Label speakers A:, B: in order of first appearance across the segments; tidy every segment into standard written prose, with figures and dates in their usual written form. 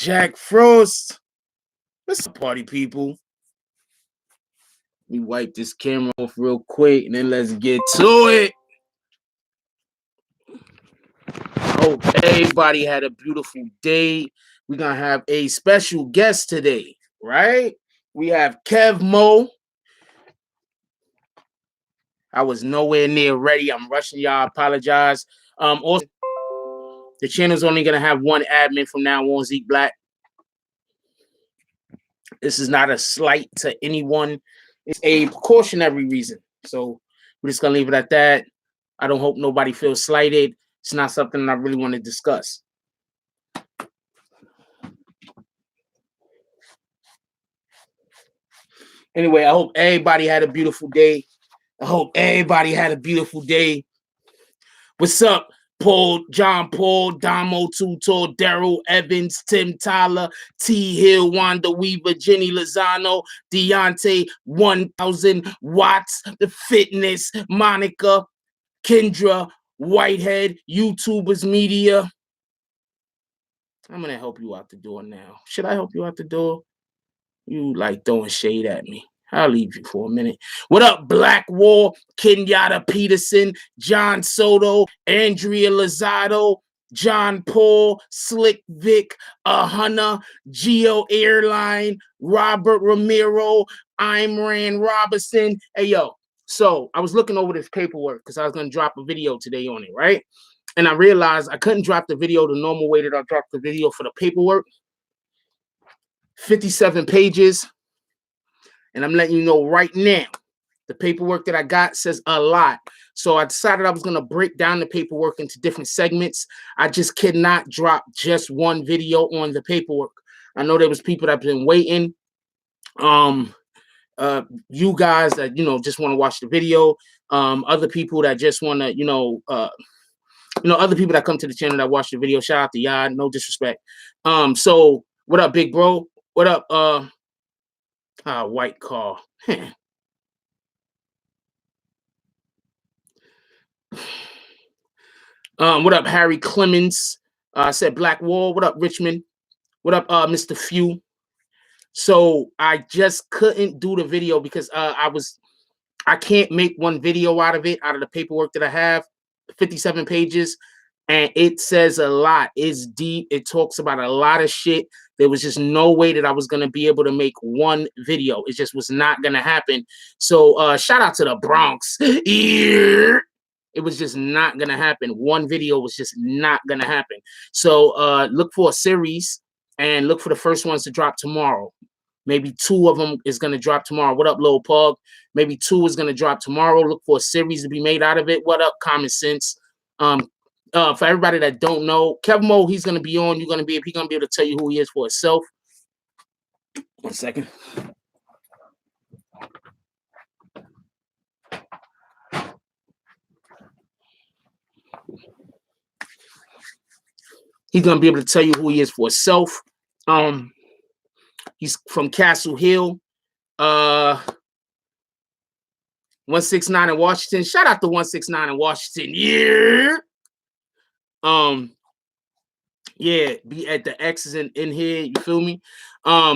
A: Jack Frost. What's up, party people? Let me wipe this camera off real quick and then let's get to it. Hope everybody had a beautiful day. We're going to have a special guest today, right? We have Kev Mo. I was nowhere near ready. I'm rushing y'all. I apologize. Also, the channel's only going to have one admin from now on, Zeke Black. This is not a slight to anyone. It's a precautionary reason. So we're just going to leave it at that. I don't hope nobody feels slighted. It's not something I really want to discuss. Anyway, I hope everybody had a beautiful day. What's up, Paul, John Paul, Damo, Tutor, Daryl Evans, Tim Tyler, T Hill, Wanda Weaver, Jenny Lozano, Deontay, 1000 Watts, The Fitness, Monica, Kendra, Whitehead, YouTubers Media. I'm going to help you out the door now. Should I help you out the door? You like throwing shade at me. I'll leave you for a minute. What up, Black Wall, Kenyatta Peterson, John Soto, Andrea Lozado, John Paul, Slick Vic, Hunter, Geo Airline, Robert Ramiro, Imran Robinson. Hey, yo. So I was looking over this paperwork because I was going to drop a video today on it, right? And I realized I couldn't drop the video the normal way that I dropped the video for the paperwork. 57 pages. And I'm letting you know right now, the paperwork that I got says a lot. So I decided I was going to break down the paperwork into different segments. I just cannot drop just one video on the paperwork. I know there was people that have been waiting. You guys that, just want to watch the video. Other people that just want to, other people that come to the channel that watch the video. Shout out to y'all. No disrespect. So what up, big bro? What up, white car. What up, Harry Clemens? I said Black Wall. What up, Richmond? What up, Mr. Few? So I just couldn't do the video because I can't make one video out of the paperwork that I have, 57 pages, and it says a lot. It's deep. It talks about a lot of shit. There was just no way that I was going to be able to make one video. It just was not going to happen. So shout out to the Bronx. It was just not going to happen. One video was just not going to happen. So look for a series and look for the first ones to drop tomorrow. Maybe 2 of them is going to drop tomorrow. What up, Lil Pug? Maybe 2 is going to drop tomorrow. Look for a series to be made out of it. What up, Common Sense? For everybody that don't know, Kev Mo, he's going to be on. He's going to be able to tell you who he is for himself. 1 second. He's going to be able to tell you who he is for himself. He's from Castle Hill. 169 in Washington. Shout out to 169 in Washington. Yeah, be at the X's in here. You feel me?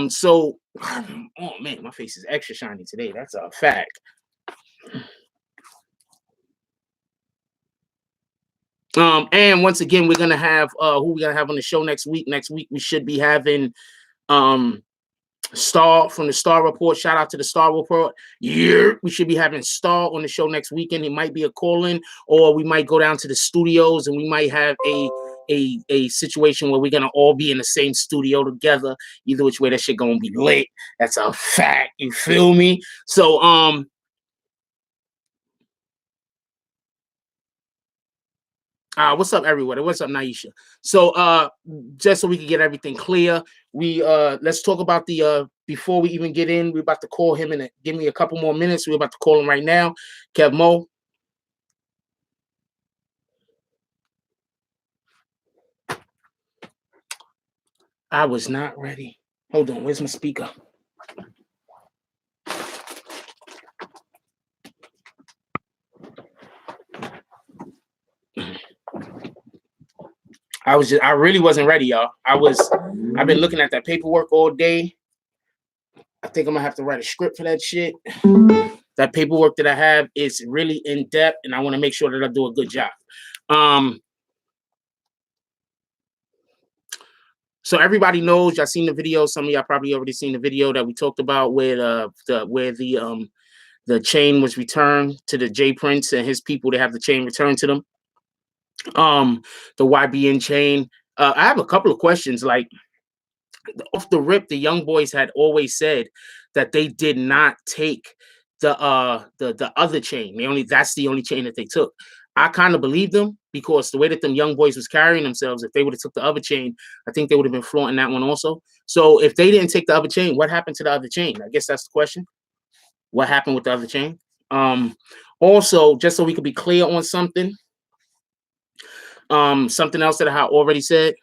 A: So, oh man, my face is extra shiny today. That's a fact. And once again, we're gonna have who we're gonna have on the show next week. Next week we should be having Star from the Star Report. Shout out to the Star Report. Yeah, we should be having Star on the show next weekend. It might be a call-in, or we might go down to the studios and we might have a situation where we're gonna all be in the same studio together. Either which way, that shit gonna be lit. That's a fact. You feel me? So what's up, everybody? What's up, Naisha? So just so we can get everything clear, we let's talk about the before we even get in, we're about to call him and give me a couple more minutes. We're about to call him right now. Kev Mo. I was not ready. Hold on, where's my speaker? I really wasn't ready, y'all. I've been looking at that paperwork all day. I think I'm gonna have to write a script for that shit. That paperwork that I have is really in depth, and I want to make sure that I do a good job. So everybody knows, y'all seen the video. Some of y'all probably already seen the video that we talked about where the chain was returned to the J Prince and his people. They have the chain returned to them. The YBN chain. I have a couple of questions. Like, off the rip, the young boys had always said that they did not take the other chain. That's the only chain that they took. I kind of believe them because the way that them young boys was carrying themselves, if they would have took the other chain, I think they would have been flaunting that one also. So if they didn't take the other chain, what happened to the other chain? I guess that's the question. What happened with the other chain? Also, just so we could be clear on something, something else that I already said.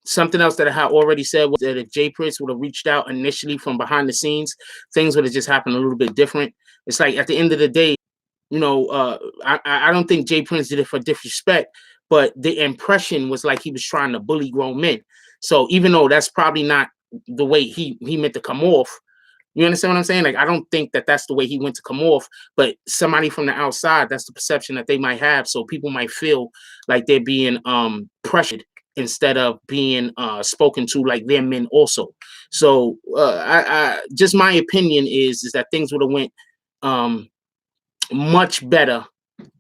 A: Something else that I had already said was that if Jay Prince would have reached out initially from behind the scenes, things would have just happened a little bit different. It's like at the end of the day, I don't think Jay Prince did it for disrespect, but the impression was like he was trying to bully grown men. So even though that's probably not the way he meant to come off, you understand what I'm saying? Like, I don't think that that's the way he went to come off, but somebody from the outside, that's the perception that they might have. So people might feel like they're being pressured instead of being spoken to like their men also. So I just, my opinion is that things would have went much better.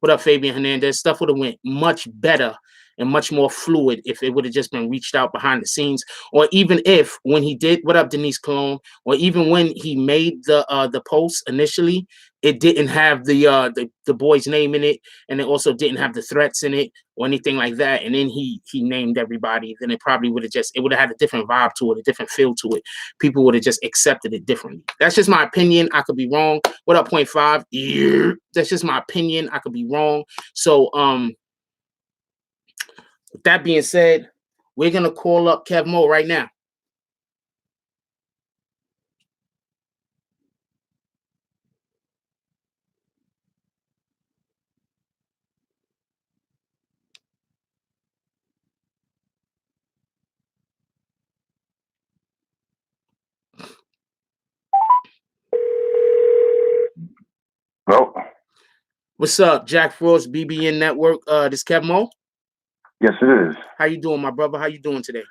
A: What up, Fabian Hernandez? Stuff would have went much better and much more fluid if it would have just been reached out behind the scenes, or even if when he did, what up, Denise Cologne, or even when he made the post initially, it didn't have the boy's name in it, and it also didn't have the threats in it or anything like that. And then he named everybody. Then it probably would have had a different vibe to it, a different feel to it. People would have just accepted it differently. That's just my opinion. I could be wrong. What up, 0.5? Yeah. That's just my opinion. I could be wrong. So with that being said, we're gonna call up Kev Mo right now.
B: Hello.
A: What's up, Jack Frost, BBN Network? This Kev Mo?
B: Yes, it is.
A: How you doing, my brother? How you doing today?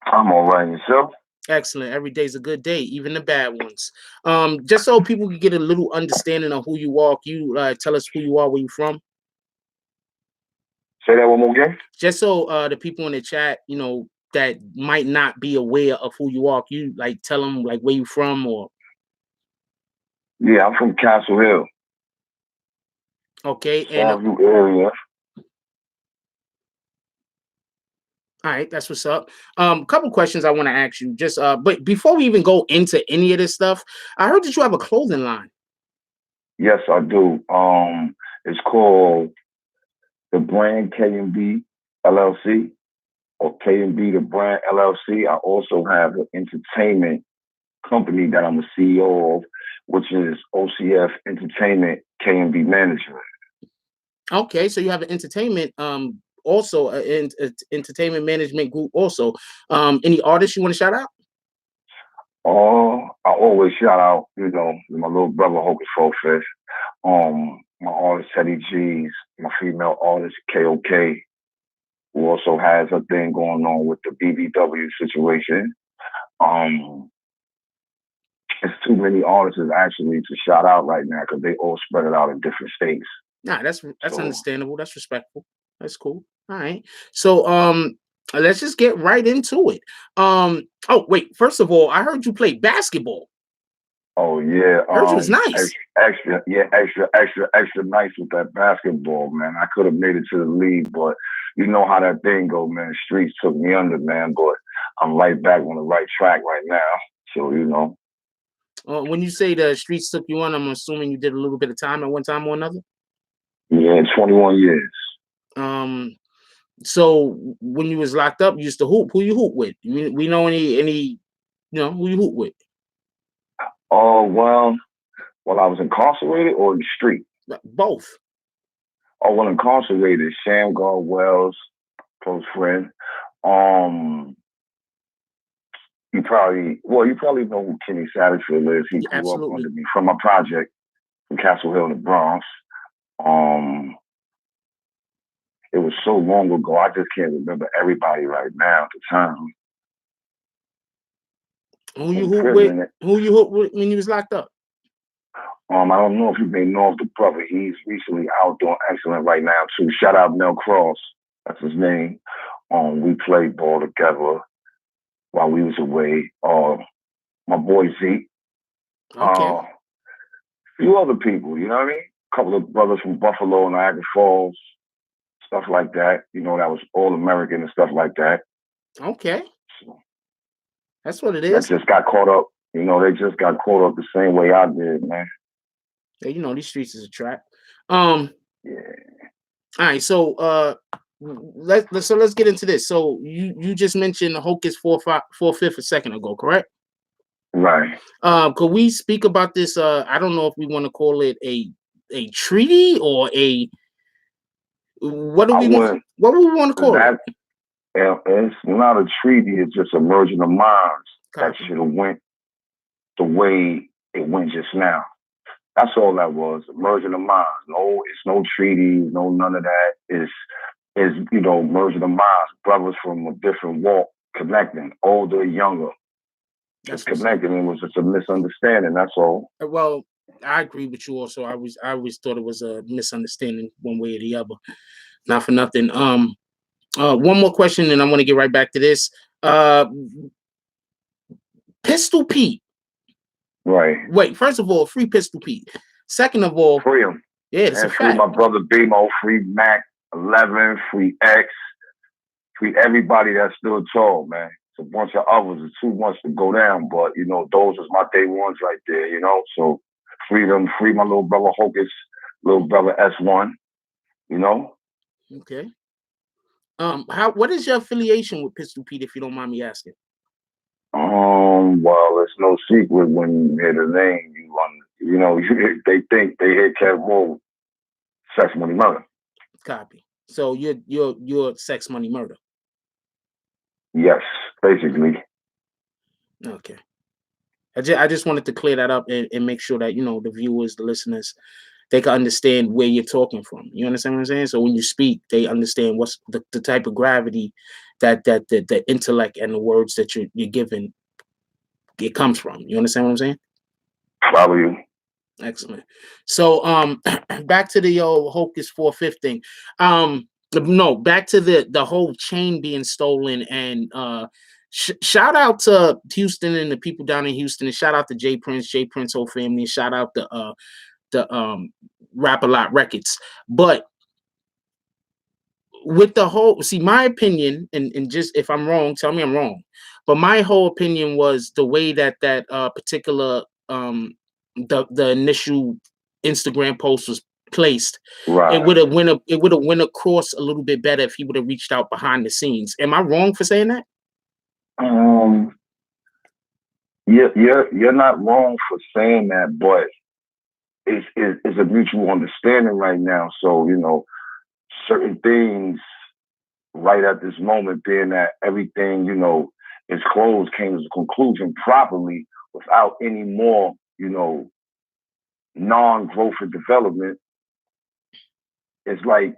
B: I'm all right. Yourself?
A: Excellent. Every day's a good day, even the bad ones. Just so people can get a little understanding of who you are, can you tell us who you are, where you from?
B: Say that one more again.
A: Just so the people in the chat, that might not be aware of who you are, can you like tell them like where you from or?
B: Yeah, I'm from Castle Hill.
A: Okay,
B: and area.
A: All right, that's what's up. Couple questions I want to ask you. Just but before we even go into any of this stuff, I heard that you have a clothing line.
B: Yes, I do. It's called the Brand K&B LLC, or K&B the Brand LLC. I also have an entertainment company that I'm a CEO of, which is OCF Entertainment K&B Management.
A: Okay, so you have an entertainment also an entertainment management group also. Any artists you want to shout out?
B: I always shout out, my little brother Hocus, my artist Teddy G's, my female artist KOK, who also has a thing going on with the BBW situation. It's too many artists actually to shout out right now because they all spread it out in different states.
A: Nah, that's understandable. That's respectful. That's cool. All right. So let's just get right into it. Oh wait, first of all, I heard you play basketball.
B: Oh yeah.
A: I heard you was nice.
B: Extra nice with that basketball, man. I could have made it to the league, but you know how that thing go, man. The streets took me under, man, but I'm right back on the right track right now. So,
A: when you say the streets took you on, I'm assuming you did a little bit of time at one time or another?
B: Yeah, 21 years.
A: So when you was locked up, you used to hoop. Who you hoop with? We know any who you hoop with?
B: Oh, well, I was incarcerated or in the street?
A: Both.
B: Oh, well, incarcerated, Shamgar Wells, close friend. You probably know who Kenny Satterfield is. He grew up under me from my project from Castle Hill in the Bronx. It was so long ago, I just can't remember everybody right now at the time.
A: Who you hooped with when you was locked up?
B: I don't know if you may know of the brother. He's recently out doing excellent right now too. Shout out Mel Cross. That's his name. We played ball together while we was away. My boy Z.
A: Okay.
B: A few other people, you know what I mean? A couple of brothers from Buffalo, Niagara Falls, stuff like that. You know, that was all American and stuff like that.
A: Okay. So, that's what it is.
B: That just got caught up. You know, they just got caught up the same way I did, man.
A: Yeah, you know, these streets is a trap. Yeah. All right, so let's get into this. So you just mentioned Hocus 4/5 a second ago, correct?
B: Right.
A: Could we speak about this? I don't know if we want to call it a treaty or a what would we want to call it?
B: It's not a treaty. It's just a merging of minds. That should have went the way it went just now. That's all that was. A merging of minds. No, it's no treaty. No, none of that. Is you know, merging of minds. Brothers from a different walk connecting, older, younger. Just connecting. It was just a misunderstanding. That's all.
A: Well, I agree with you. Also, I always thought it was a misunderstanding one way or the other. Not for nothing. One more question, and I want to get right back to this. Pistol Pete.
B: Right.
A: Wait, first of all, free Pistol Pete. Second of all,
B: free him.
A: Yeah, it's a
B: free
A: fact.
B: My brother B-Mo, free Mac 11, free X, free everybody that's still tall, man. It's a bunch of others. It's too much to go down, but you know, those is my day ones right there, you know. So free them, free my little brother Hocus, little brother S1, you know.
A: Okay. What is your affiliation with Pistol Pete, if you don't mind me asking?
B: Well, it's no secret when you hear the name, you know, they think they hear Kev Mo, Sex Money Murder.
A: Copy. So you're Sex Money Murder.
B: Yes, basically.
A: Okay. I just wanted to clear that up and make sure that, you know, the viewers, the listeners, they can understand where you're talking from. You understand what I'm saying? So when you speak, they understand what's the type of gravity that the intellect and the words that you're giving, it comes from. You understand what I'm saying?
B: Probably.
A: Excellent. So back to the old Hocus 4/5 thing. No, back to the whole chain being stolen, and shout out to Houston and the people down in Houston, and shout out to J Prince whole family, and shout out the Rap A Lot Records. But with the whole, see, my opinion, and just if I'm wrong, tell me I'm wrong, but my whole opinion was the way that particular the initial Instagram post was placed.
B: Right.
A: It would have went across a little bit better if he would have reached out behind the scenes. Am I wrong for saying that?
B: You're not wrong for saying that, but it's a mutual understanding right now. So, you know, certain things right at this moment, being that everything, you know, is closed, came to a conclusion properly without any more, you know, non-growth and development. It's like,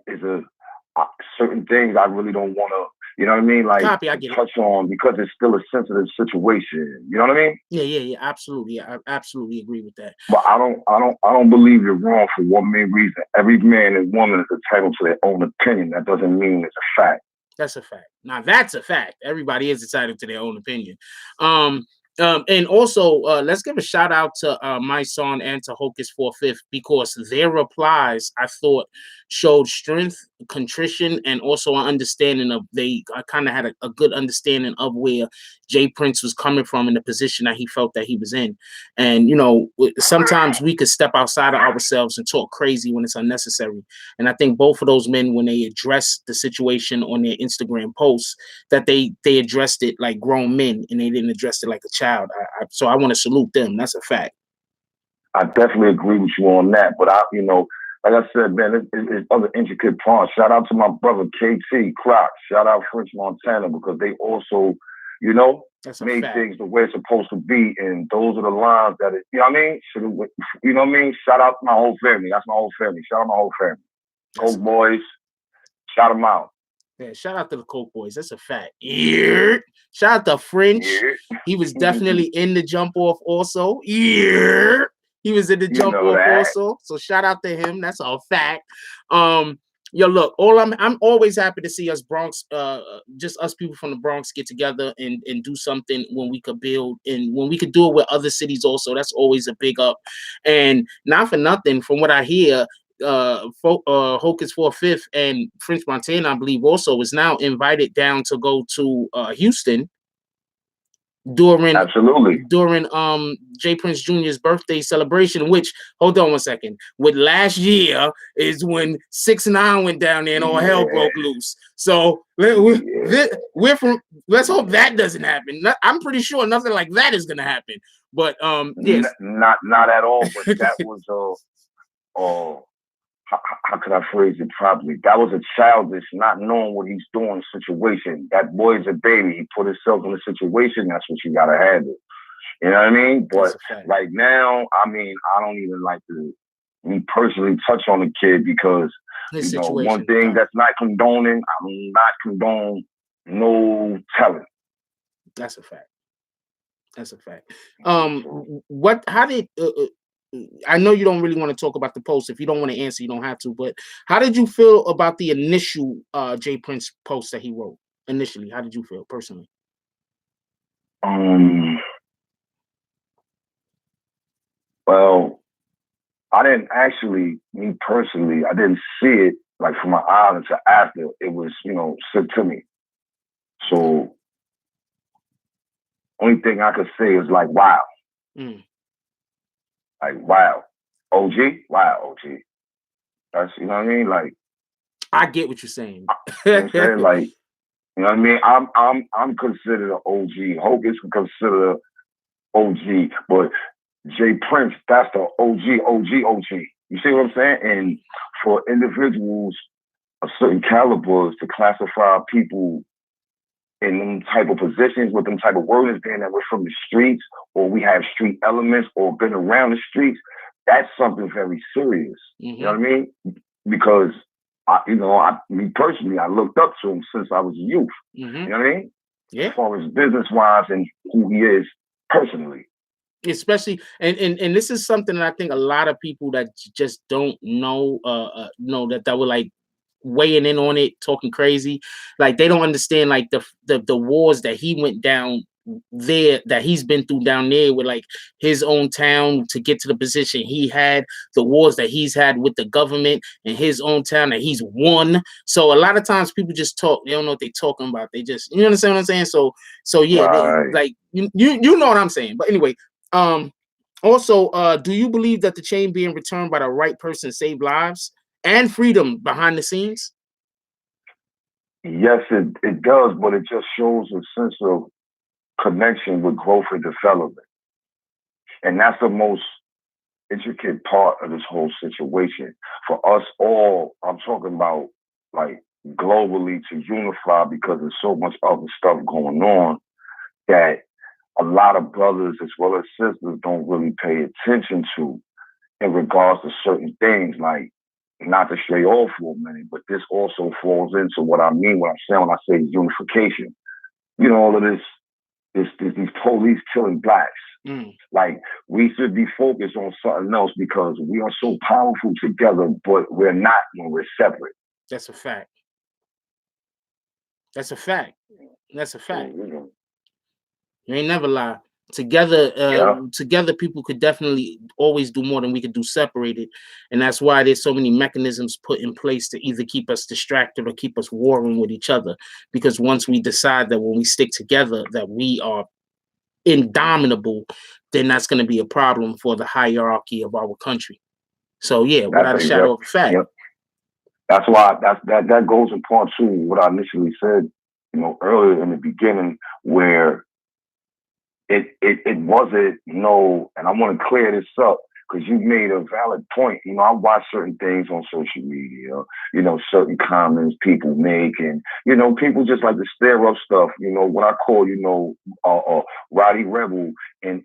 B: certain things I really don't want to, you know what I mean? Like, touch on, because it's still a sensitive situation. You know what I mean?
A: Yeah, absolutely. I absolutely agree with that.
B: But I don't believe you're wrong for one main reason. Every man and woman is entitled to their own opinion. That doesn't mean it's a fact.
A: That's a fact. Now that's a fact. Everybody is entitled to their own opinion. And also, let's give a shout out to my son and to Hocus 4/5, because their replies, I thought, showed strength, contrition, and also an understanding of, I kind of had a good understanding of where Jay Prince was coming from in the position that he felt that he was in. And, you know, sometimes we could step outside of ourselves and talk crazy when it's unnecessary. And I think both of those men, when they addressed the situation on their Instagram posts, that they addressed it like grown men and they didn't address it like a child. So I want to salute them. That's a fact.
B: I definitely agree with you on that. But like I said, man, it's other intricate parts. Shout out to my brother KT Croc. Shout out French Montana because they also, you know, made things the way it's supposed to be. And those are the lines that it, you know what I mean? You know what I mean? Shout out to my whole family. That's my whole family. Shout out my whole family. Coke Boys, shout them out.
A: Yeah, shout out to the Coke Boys. That's a fact. Yeah. Shout out to French. Yeah. He was definitely in the jump off also. Yeah. He was in the jump off also. So shout out to him. That's a fact. Yo, look, I'm always happy to see us Bronx, just us people from the Bronx get together and do something when we could build and when we could do it with other cities also. That's always a big up. And not for nothing, from what I hear, Hocus 4/5 and French Montana, I believe, also is now invited down to go to Houston during J. Prince Jr.'s birthday celebration, which, hold on 1 second, with last year is when 6ix9ine went down there and all hell broke loose. So we're from, let's hope that doesn't happen. I'm pretty sure nothing like that is gonna happen. But yes,
B: not at all. But that was how could I phrase it properly? That was a childish, not knowing what he's doing situation. That boy's a baby. He put himself in a situation. That's what you gotta handle. You know what I mean? But right now, I mean, I don't even like to me personally touch on the kid because
A: this
B: you know one thing that's not condoning. I'm not condone no telling.
A: That's a fact. That's a fact. How did I know you don't really want to talk about the post. If you don't want to answer, you don't have to. But how did you feel about the initial J. Prince post that he wrote initially? How did you feel personally?
B: Well, I didn't actually, me personally, I didn't see it like from my eyes until after it was, you know, sent to me. So, only thing I could say is like, wow. Like, wow. OG? Wow, OG. That's, you know what I mean? Like,
A: I get what you're saying.
B: You know what I'm saying? Like, you know what I mean? I'm considered an OG. Hocus can consider OG, but J. Prince, that's the OG. You see what I'm saying? And for individuals of certain calibers to classify people in them type of positions with them type of wordings, being that we're from the streets or we have street elements or been around the streets, that's something very serious. You know what I mean? Because me personally, I looked up to him since I was a youth. You know what I mean?
A: Yeah.
B: As far as business-wise and who he is personally.
A: Especially, and this is something that I think a lot of people that just don't know that were like weighing in on it, talking crazy, like they don't understand like the wars that he went down there, that he's been through down there with like his own town to get to the position he had, the wars that he's had with the government in his own town that he's won. So a lot of times people just talk, they don't know what they're talking about. They just, you understand what I'm saying? So yeah,
B: right.
A: like you know what I'm saying. But anyway, also, do you believe that the chain being returned by the right person saved lives and freedom behind the scenes?
B: Yes, it does, but it just shows a sense of connection with growth and development. And that's the most intricate part of this whole situation. For us all, I'm talking about like globally to unify because there's so much other stuff going on that a lot of brothers as well as sisters don't really pay attention to in regards to certain things, like not to stray off for a minute, but this also falls into what I mean when I say unification. You know, all of this these police killing blacks. Like we should be focused on something else because we are so powerful together, but we're not when we're separate.
A: That's a fact. That's a fact. That's a fact. You ain't never lie. Together, together, people could definitely always do more than we could do separated, and that's why there's so many mechanisms put in place to either keep us distracted or keep us warring with each other. Because once we decide that when we stick together that we are indomitable, then that's going to be a problem for the hierarchy of our country. So yeah, without a shadow of a fact.
B: Yep. That's why that goes in part to what I initially said, you know, earlier in the beginning, where it wasn't and I want to clear this up because you made a valid point. You know, I watch certain things on social media, you know, certain comments people make, and, you know, people just like to stir up stuff, you know, what I call, you know, Roddy Rebel and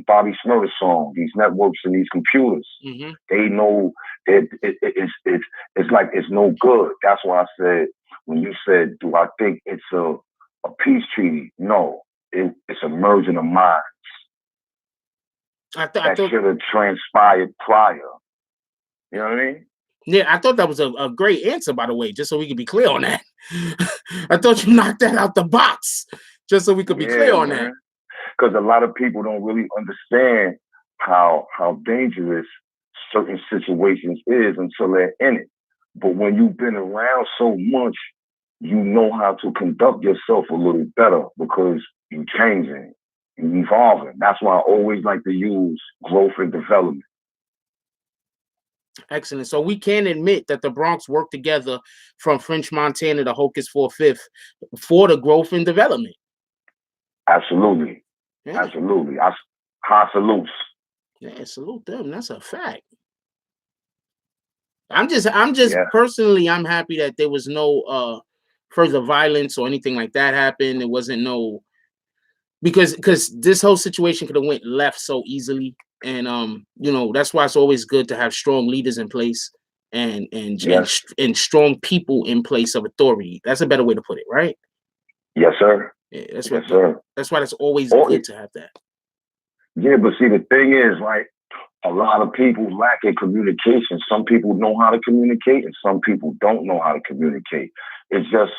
B: Bobby Smurder's song, these networks and these computers.
A: Mm-hmm.
B: They know that it's like it's no good. That's why I said, when you said, do I think it's a peace treaty? No, it's a merging of minds.
A: I
B: That
A: thought
B: should have transpired prior. You know what I mean?
A: Yeah, I thought that was a great answer, by the way, just so we could be clear on that. I thought you knocked that out the box, just so we could be clear on that.
B: Because a lot of people don't really understand how dangerous certain situations is until they're in it. But when you've been around so much, you know how to conduct yourself a little better because you're changing, you're evolving. That's why I always like to use growth and development.
A: Excellent. So we can admit that the Bronx worked together from French Montana to Hocus 4/5 for the growth and development.
B: Absolutely.
A: Yeah.
B: Absolutely. High salutes.
A: Yeah, salute them. That's a fact. I'm just personally, I'm happy that there was no further violence or anything like that happened. There wasn't no, because this whole situation could have went left so easily. And you know, that's why it's always good to have strong leaders in place and strong people in place of authority. That's a better way to put it, right?
B: Yes, sir.
A: Yeah, that's
B: yes, sir.
A: That's why it's always good to have that.
B: Yeah, but see, the thing is, like, a lot of people lack in communication. Some people know how to communicate, and some people don't know how to communicate. It's just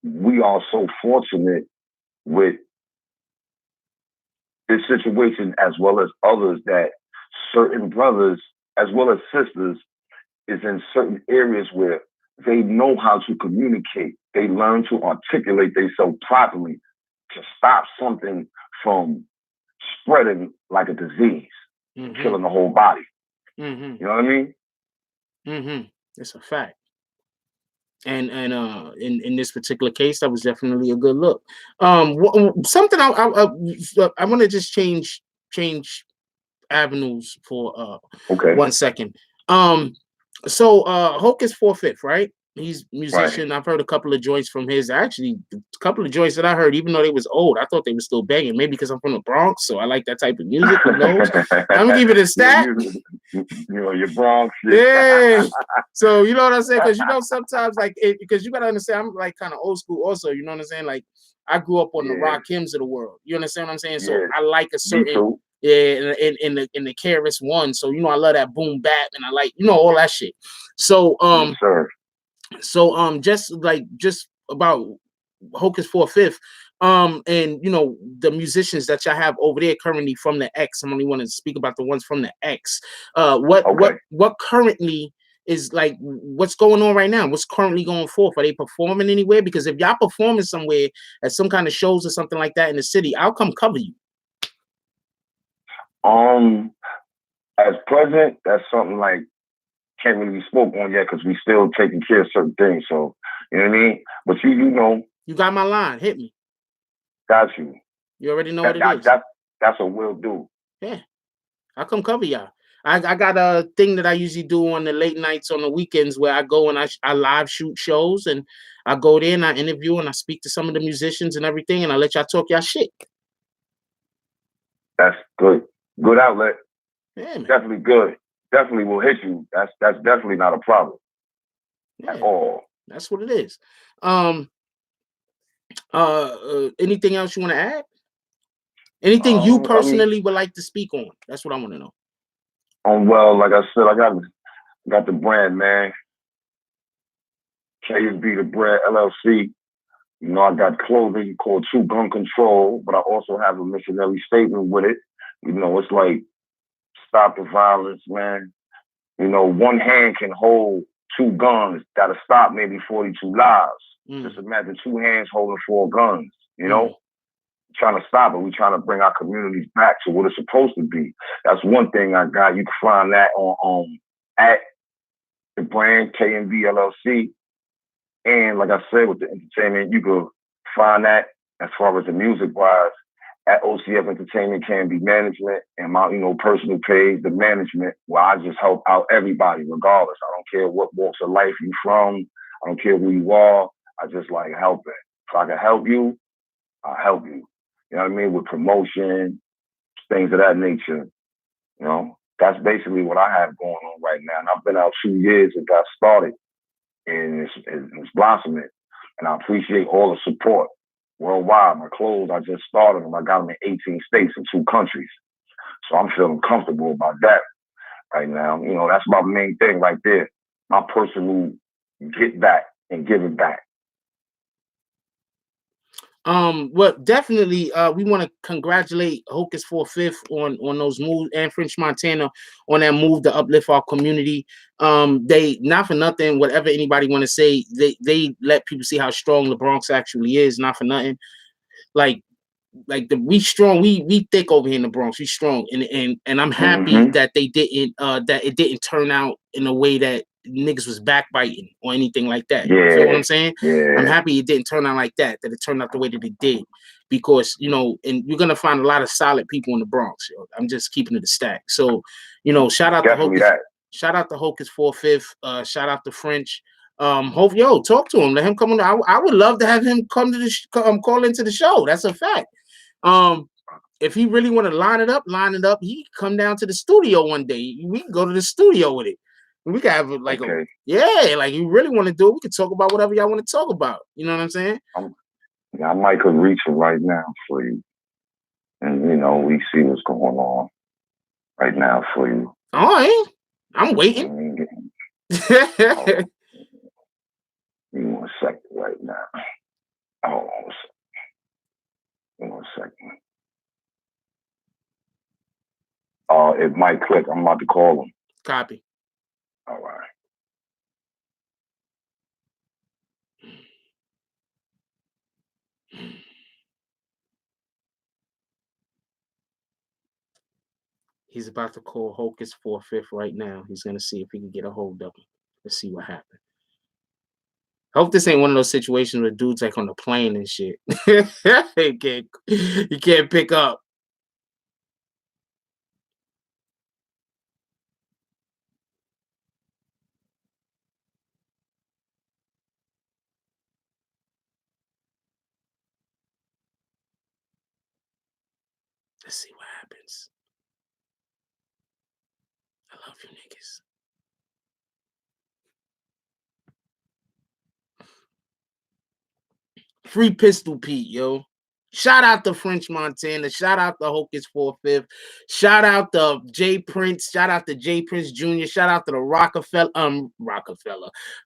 B: we are so fortunate with this situation, as well as others, that certain brothers as well as sisters is in certain areas where they know how to communicate. They learn to articulate themselves properly to stop something from spreading like a disease, killing the whole body. You know what I mean?
A: It's a fact. And in this particular case, that was definitely a good look. Something I want to just change avenues for 1 second. So Hocus 4/5, right? He's a musician. Right. I've heard a couple of joints from his. Actually, a couple of joints that I heard, even though they was old, I thought they were still banging. Maybe because I'm from the Bronx, so I like that type of music. Who knows? I'm gonna give it a stat.
B: You know, your Bronx.
A: Yeah. So you know what I'm saying? Because you know sometimes because you gotta understand, I'm like kind of old school also. You know what I'm saying? Like I grew up on the rock hymns of the world. You understand what I'm saying? So I like a certain. Yeah, in the KRS One, so you know I love that boom bap, and I like all that shit. So just about Hocus 4/5, and you know the musicians that y'all have over there currently from the X. I only want to speak about the ones from the X. What currently is like what's going on right now? What's currently going forth? Are they performing anywhere? Because if y'all performing somewhere at some kind of shows or something like that in the city, I'll come cover you.
B: As president, that's something like can't really be spoken on yet because we still taking care of certain things. So you know what I mean. But you know,
A: you got my line. Hit me.
B: Got you.
A: You already know what it is.
B: That's what we'll do.
A: Yeah, I'll come cover y'all. I got a thing that I usually do on the late nights on the weekends where I go and I live shoot shows, and I go there and I interview and I speak to some of the musicians and everything, and I let y'all talk y'all shit.
B: That's good. Good outlet.
A: Yeah, man.
B: Definitely good. Definitely will hit you. That's definitely not a problem at all.
A: That's what it is. Anything else you want to add? Anything you personally would like to speak on? That's what I want to know.
B: Well, like I said, I got the brand, man. KSB the brand LLC. You know, I got clothing called True Gun Control, but I also have a missionary statement with it. You know, it's like stop the violence, man. You know, one hand can hold 2 guns that'll stop maybe 42 lives. Just imagine 2 hands holding 4 guns, you know? Trying to stop it. We're trying to bring our communities back to what it's supposed to be. That's one thing I got. You can find that on at the brand KMV LLC. And like I said, with the entertainment, you can find that as far as the music wise at OCF Entertainment K&B Management, and my, personal page, The Management, where I just help out everybody, regardless. I don't care what walks of life you from. I don't care who you are. I just like helping. If I can help you, I'll help you. You know what I mean? With promotion, things of that nature. That's basically what I have going on right now. And I've been out 2 years and got started, and it's blossoming. And I appreciate all the support worldwide. My clothes, I just started them. I got them in 18 states and 2 countries. So I'm feeling comfortable about that right now. That's my main thing right there. My personal get back and giving back.
A: Well, definitely, we want to congratulate Hocus 4/5 on those moves, and French Montana on that move to uplift our community. They, not for nothing, whatever anybody want to say, they let people see how strong the Bronx actually is. Not for nothing, like we strong, we thick over here in the Bronx. We strong, and I'm happy that they didn't that it didn't turn out in a way that niggas was backbiting or anything like that.
B: Yeah.
A: You feel what I'm saying?
B: Yeah.
A: I'm happy it didn't turn out like that. That it turned out the way that it did, because and you're gonna find a lot of solid people in the Bronx. I'm just keeping it a stack. So, shout out
B: Definitely
A: to Hocus.
B: that.
A: Shout out to Hocus 4/5. Shout out to French. Hope talk to him. Let him come on. I would love to have him come to the call into the show. That's a fact. If he really want to line it up, he can come down to the studio one day. We can go to the studio with it. We can have like you really want to do it, we can talk about whatever y'all want to talk about. You know what I'm saying?
B: I might could reach him right now for you. And we see what's going on right now for you.
A: All right. I'm waiting.
B: Give me 1 second right now. Hold on 1 second. Give me 1 second. It might click. I'm about to call him.
A: Copy.
B: All right.
A: He's about to call Hocus 4/5 right now. He's gonna see if he can get a hold of him. Let's see what happens. Hope this ain't one of those situations where dudes like on the plane and shit. You can't pick up. Let's see what happens. I love you niggas. Free Pistol Pete, yo. Shout out to French Montana. Shout out to Hocus 4/5. Shout out to J Prince. Shout out to J Prince Jr. Shout out to the Rockefeller.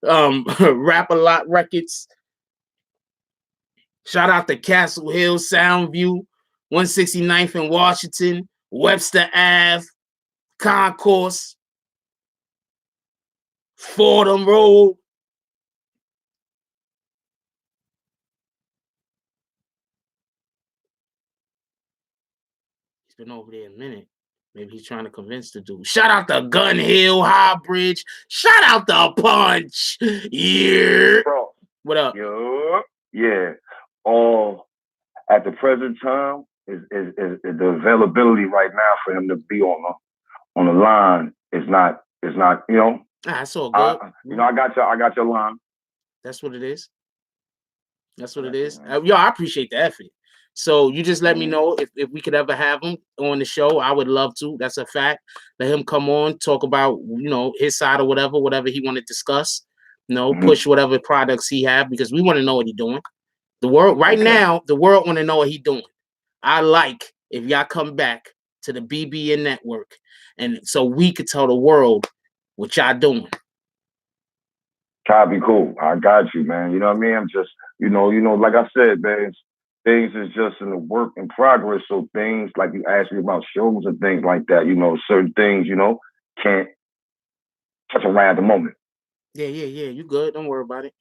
A: Rap a Lot Records. Shout out to Castle Hill, Soundview, 169th in Washington, Webster Ave, Concourse, Fordham Road. He's been over there a minute. Maybe he's trying to convince the dude. Shout out to Gun Hill, High Bridge. Shout out to Punch. Yeah.
B: Bro,
A: what up?
B: Yeah. At the present time, is the availability right now for him to be on the line is not.
A: That's all good.
B: I got your line.
A: That's what it is. That's what it is. I appreciate the effort. So you just let me know if we could ever have him on the show. I would love to. That's a fact. Let him come on, talk about his side or whatever he want to discuss. Push whatever products he have, because we want to know what he's doing. The world right now, the world want to know what he's doing. I like if y'all come back to the BBN network, and so we could tell the world what y'all doing.
B: Try to be cool. I got you, man. You know what I mean? I'm just, like I said, man, things is just in the work in progress. So things like you asked me about shows and things like that, certain things, can't touch around the moment.
A: Yeah. You good. Don't worry about it.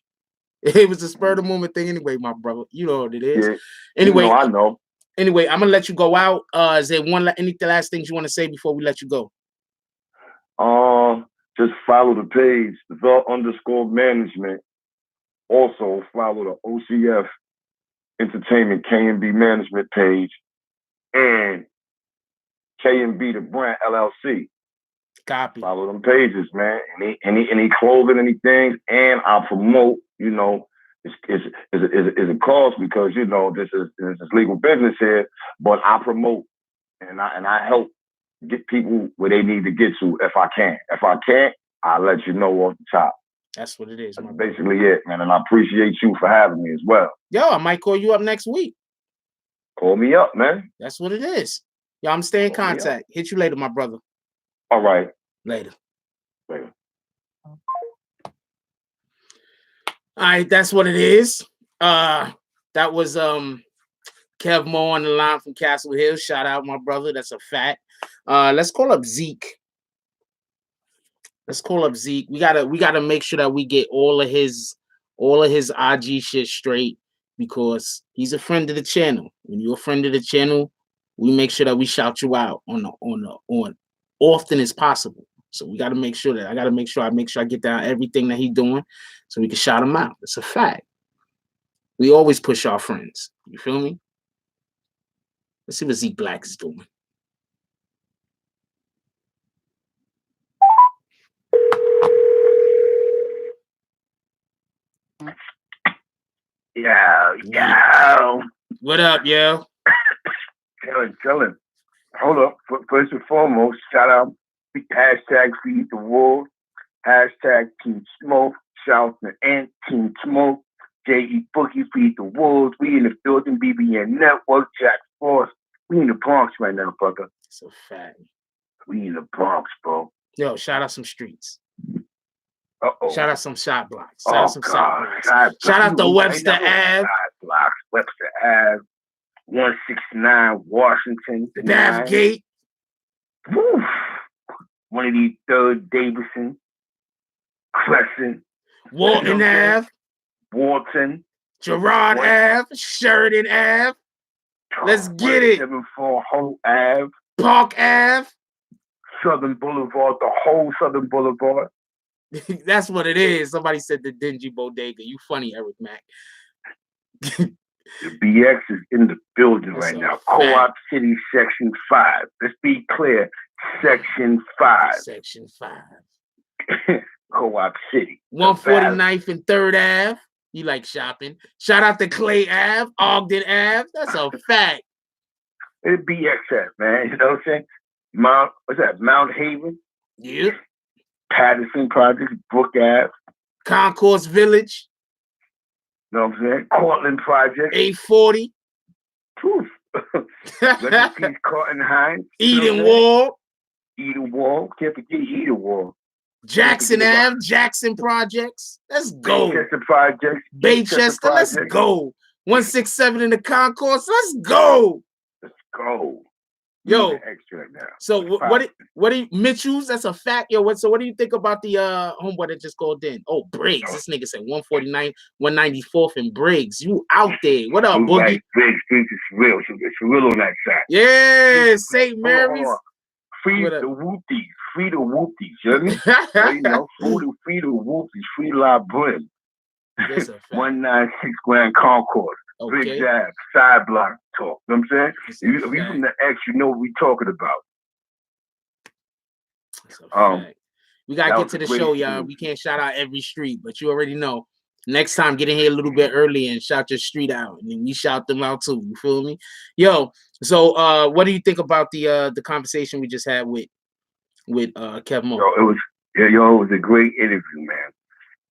A: It was a spur of the moment thing anyway, my brother. You know what it is.
B: Yeah.
A: Anyway,
B: I know.
A: Anyway, I'm gonna let you go out. Is there any last things you want to say before we let you go?
B: Just follow the page, _management. Also follow the OCF Entertainment K&B Management page. and K&B the brand LLC.
A: Copy.
B: Follow them pages, man. Any clothing, anything, and I promote. You know, it's a cause because you know this is legal business here, but I promote and I help get people where they need to get to if I can. If I can't, I'll let you know off the top.
A: That's what it is.
B: That's basically it, man. And I appreciate you for having me as well.
A: Yo, I might call you up next week.
B: Call me up, man.
A: That's what it is. Yo, I'm staying in contact. Hit you later, my brother.
B: All right.
A: Later. All right, that's what it is. That was Kev Mo on the line from Castle Hill. Shout out, my brother. That's a fact. Let's call up Zeke. Let's call up Zeke. We gotta make sure that we get all of his IG shit straight because he's a friend of the channel. When you're a friend of the channel, we make sure that we shout you out on often as possible. So we gotta make sure that I get down everything that he's doing so we can shout him out. It's a fact. We always push our friends. You feel me? Let's see what Zeke Black is doing.
B: Yo.
A: What up, yo?
B: Chilling. Hold up. First and foremost, shout out. Hashtag Feed the Wolves. Hashtag Team Smoke. Shout out to Team Smoke. J.E. Boogie, Feed the Wolves. We in the building, BBN Network, Jack Force. We in the Bronx right now, brother.
A: It's a fact.
B: We in the Bronx, bro.
A: Yo, shout out some streets.
B: Uh-oh.
A: Shout out some shot blocks.
B: Shout out some
A: shot blocks. Shout out to Webster Ave.
B: Blocks. Webster Ave. 169 Washington.
A: Bath Gate.
B: Woo. 183rd Davidson. Crescent.
A: Walton Ave.
B: Walton.
A: Gerard Ave. Sheridan Ave. Let's get it.
B: 74 Hope Ave.
A: Park Ave.
B: Southern Boulevard. The whole Southern Boulevard.
A: That's what it is. Somebody said the dingy bodega. You funny, Eric Mack.
B: The BX is in the building right now. Co-op City, Section 5. Let's be clear. Section 5.
A: Section 5.
B: Co-op City.
A: 149th and 3rd Ave. You like shopping. Shout out to Clay Ave, Ogden Ave. That's a fact.
B: It's BXF, man. You know what I'm saying? Mount Haven?
A: Yeah.
B: Patterson Project, Brook Ave.
A: Concourse Village.
B: You know what I'm saying? Cortland Project.
A: 840.
B: Proof. Carton Hines.
A: Eden Wall.
B: Eden Wall. Can't forget Eden Wall.
A: Jackson Ave. Jackson Projects. Let's go.
B: Baychester Projects.
A: Baychester. Let's go. 167 in the Concourse. Let's go.
B: Let's go.
A: Yo,
B: extra right now.
A: So what do you Mitchell's? That's a fact. Yo, what do you think about the homeboy that just called in? Oh, Briggs. This nigga said 149, 194th and Briggs. You out there. What up, Boogie?
B: Right. Briggs is real. It's real on that side.
A: Yeah, St. Mary's.
B: Free the whoopties. Free the whoopties. You know what I mean? You know, free the whoopties. Free La Brim. 196 Grand Concourse.
A: Okay.
B: Big jab, side block talk. You know what I'm saying? If you from the X, you know what we talking about.
A: We gotta get to the show, y'all. We can't shout out every street, but you already know. Next time, get in here a little bit early and shout your street out, and then we shout them out too. You feel me? Yo, so what do you think about the conversation we just had with Kev Mo?
B: It was a great interview, man.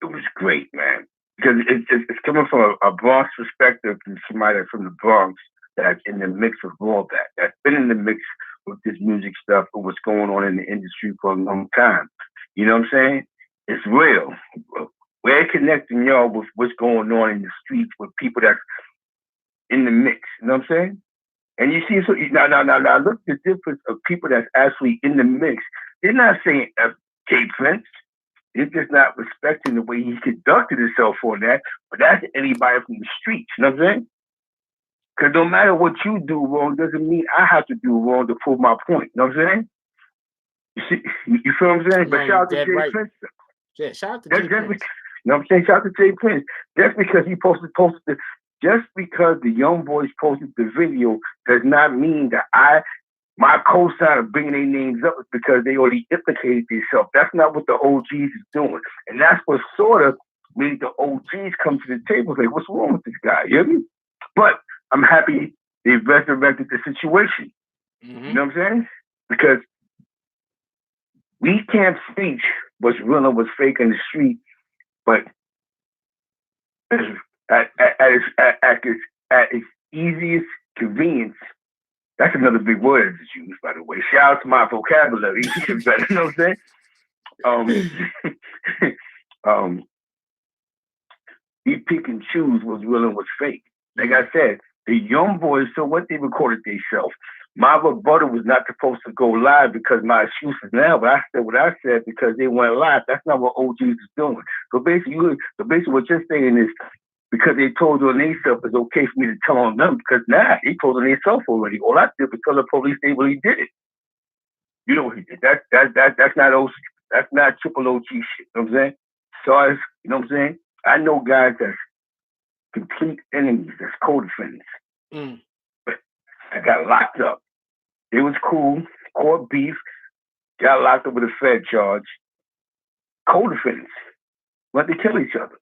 B: It was great, man. Because it's coming from a Bronx perspective, from somebody from the Bronx that's in the mix of all that, that's been in the mix with this music stuff and what's going on in the industry for a long time. You know what I'm saying? It's real. We're connecting y'all with what's going on in the streets with people that's in the mix. You know what I'm saying? And you see, so now, look at the difference of people that's actually in the mix. They're not saying F.J. Prince. They're just not respecting the way he conducted himself on that. But that's anybody from the streets, you know what I'm saying? Because no matter what you do wrong doesn't mean I have to do wrong to prove my point. You know what I'm saying? You see, you feel what I'm saying? But shout out to Jay Prince.
A: Yeah, shout out to Jay Prince.
B: You know what I'm saying? Shout out to Jay Prince. Just because he posted just because the young boys posted the video does not mean that my co-signer bringing their names up because they already implicated themselves. That's not what the OGs is doing. And that's what sort of made the OGs come to the table like, what's wrong with this guy? You know? But I'm happy they resurrected the situation.
A: Mm-hmm.
B: You know what I'm saying? Because we can't speak what's real and what's fake in the street, but at its easiest convenience. That's another big word that's used, by the way. Shout out to my vocabulary. You know what I'm saying? We pick and choose what's real and what's fake. Like I said, the young boys, so what they recorded themselves. My rebuttal was not supposed to go live because my excuse is now, but I said what I said because they went live. That's not what OGs is doing. So basically what you're saying is because they told on themselves, it's okay for me to tell on them because they told on themselves already. All I did was tell the police they really did it. You know what he did. That's not OG. That's not triple OG shit. You know what I'm saying? So you know what I'm saying? I know guys that's complete enemies, that's co-defendants.
A: Mm.
B: But I got locked up. It was cool. Court beef. Got locked up with a Fed charge. Co-defendants. Went to kill each other.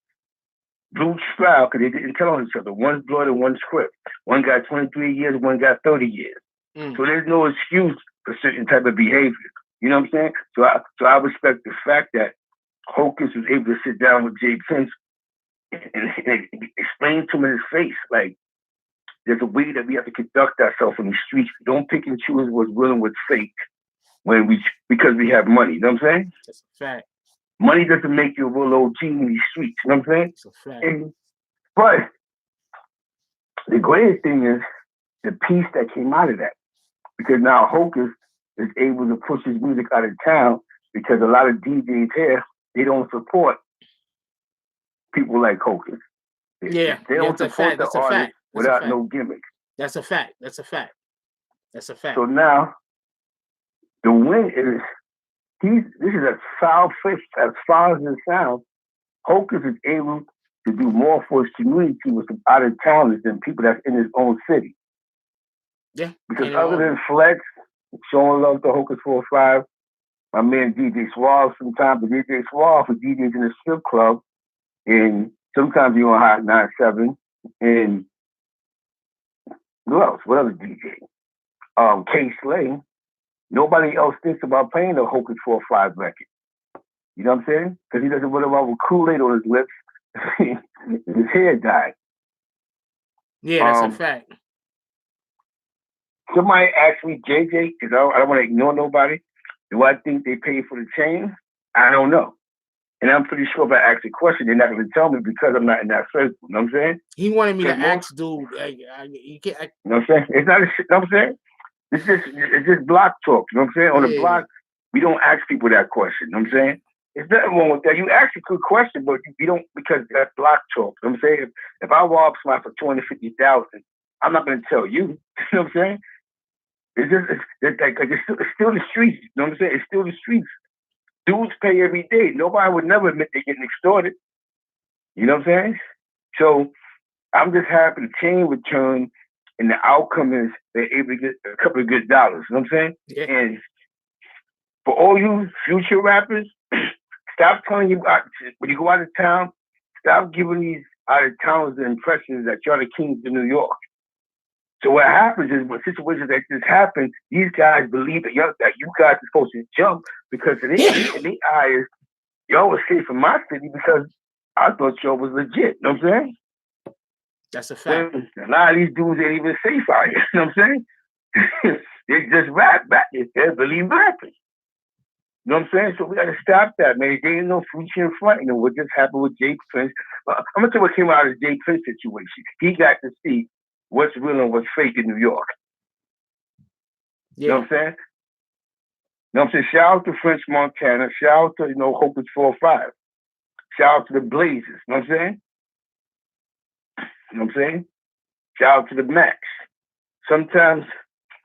B: Blue trial because they didn't tell on each other. One's blood and one's script. One got 23 years, one got 30 years. Mm. So there's no excuse for certain type of behavior. You know what I'm saying? So I respect the fact that Hocus was able to sit down with Jay Prince and explain to him in his face, like, there's a way that we have to conduct ourselves in the streets. We don't pick and choose what's real and what's fake because we have money. You know what I'm saying?
A: That's a fact.
B: Money doesn't make you a real OG in these streets. You know what I'm saying?
A: That's a fact.
B: But the greatest thing is the peace that came out of that. Because now Hocus is able to push his music out of town because a lot of DJs here, they don't support people like Hocus. They don't support the artist without no gimmick.
A: That's a fact. That's a fact. That's a fact.
B: So now the win is this is a foul fish as far as it sounds. Hocus is able to do more for his community with some out of towners than people that's in his own city.
A: Yeah.
B: Because other than Flex, showing love to Hocus 4-5, my man DJ Suave sometimes, but DJ Suave for DJs in the strip club, and sometimes he on Hot 97, and who else? What other DJ? K Slay. Nobody else thinks about playing a Hocus 4-5 record. You know what I'm saying? Because he doesn't run around with Kool-Aid on his lips. His hair dyed.
A: Yeah, that's a fact.
B: Somebody asked me, JJ, because I don't want to ignore nobody, do I think they paid for the chain? I don't know. And I'm pretty sure if I ask a question, they're not going to tell me because I'm not in that circle. You know what I'm saying?
A: He wanted me to ask, dude. You can't.
B: You know what I'm saying? It's not a shit. You know what I'm saying? It's just block talk. You know what I'm saying? On the block, we don't ask people that question. You know what I'm saying? There's nothing wrong with that. You ask a good question, but you don't because that's block talk. You know what I'm saying? If I rob somebody for $250,000, I'm not going to tell you. You know what I'm saying? It's still the streets. You know what I'm saying? It's still the streets. Dudes pay every day. Nobody would never admit they're getting extorted. You know what I'm saying? So I'm just happy the chain returned and the outcome is they're able to get a couple of good dollars. You know what I'm saying?
A: Yeah.
B: And for all you future rappers, stop telling you when you go out of town, stop giving these out of towners the impression that you're the kings of New York. So what happens is when situations like this happen, these guys believe that you guys are supposed to jump because in their eyes, y'all was safe from my city because I thought y'all was legit. You know what I'm saying?
A: That's a fact.
B: A lot of these dudes ain't even safe out here. You know what I'm saying? They just rap back. They believe rapping. You know what I'm saying? So we got to stop that, man. There ain't no future in front. You know what just happened with Jay Prince. I'm going to tell you what came out of the Jay Prince situation. He got to see what's real and what's fake in New York. Yeah. You know what I'm saying? You know what I'm saying? Shout out to French Montana. Shout out to, Hocus 4-5. Shout out to the Blazers. You know what I'm saying? You know what I'm saying? Shout out to the Max. Sometimes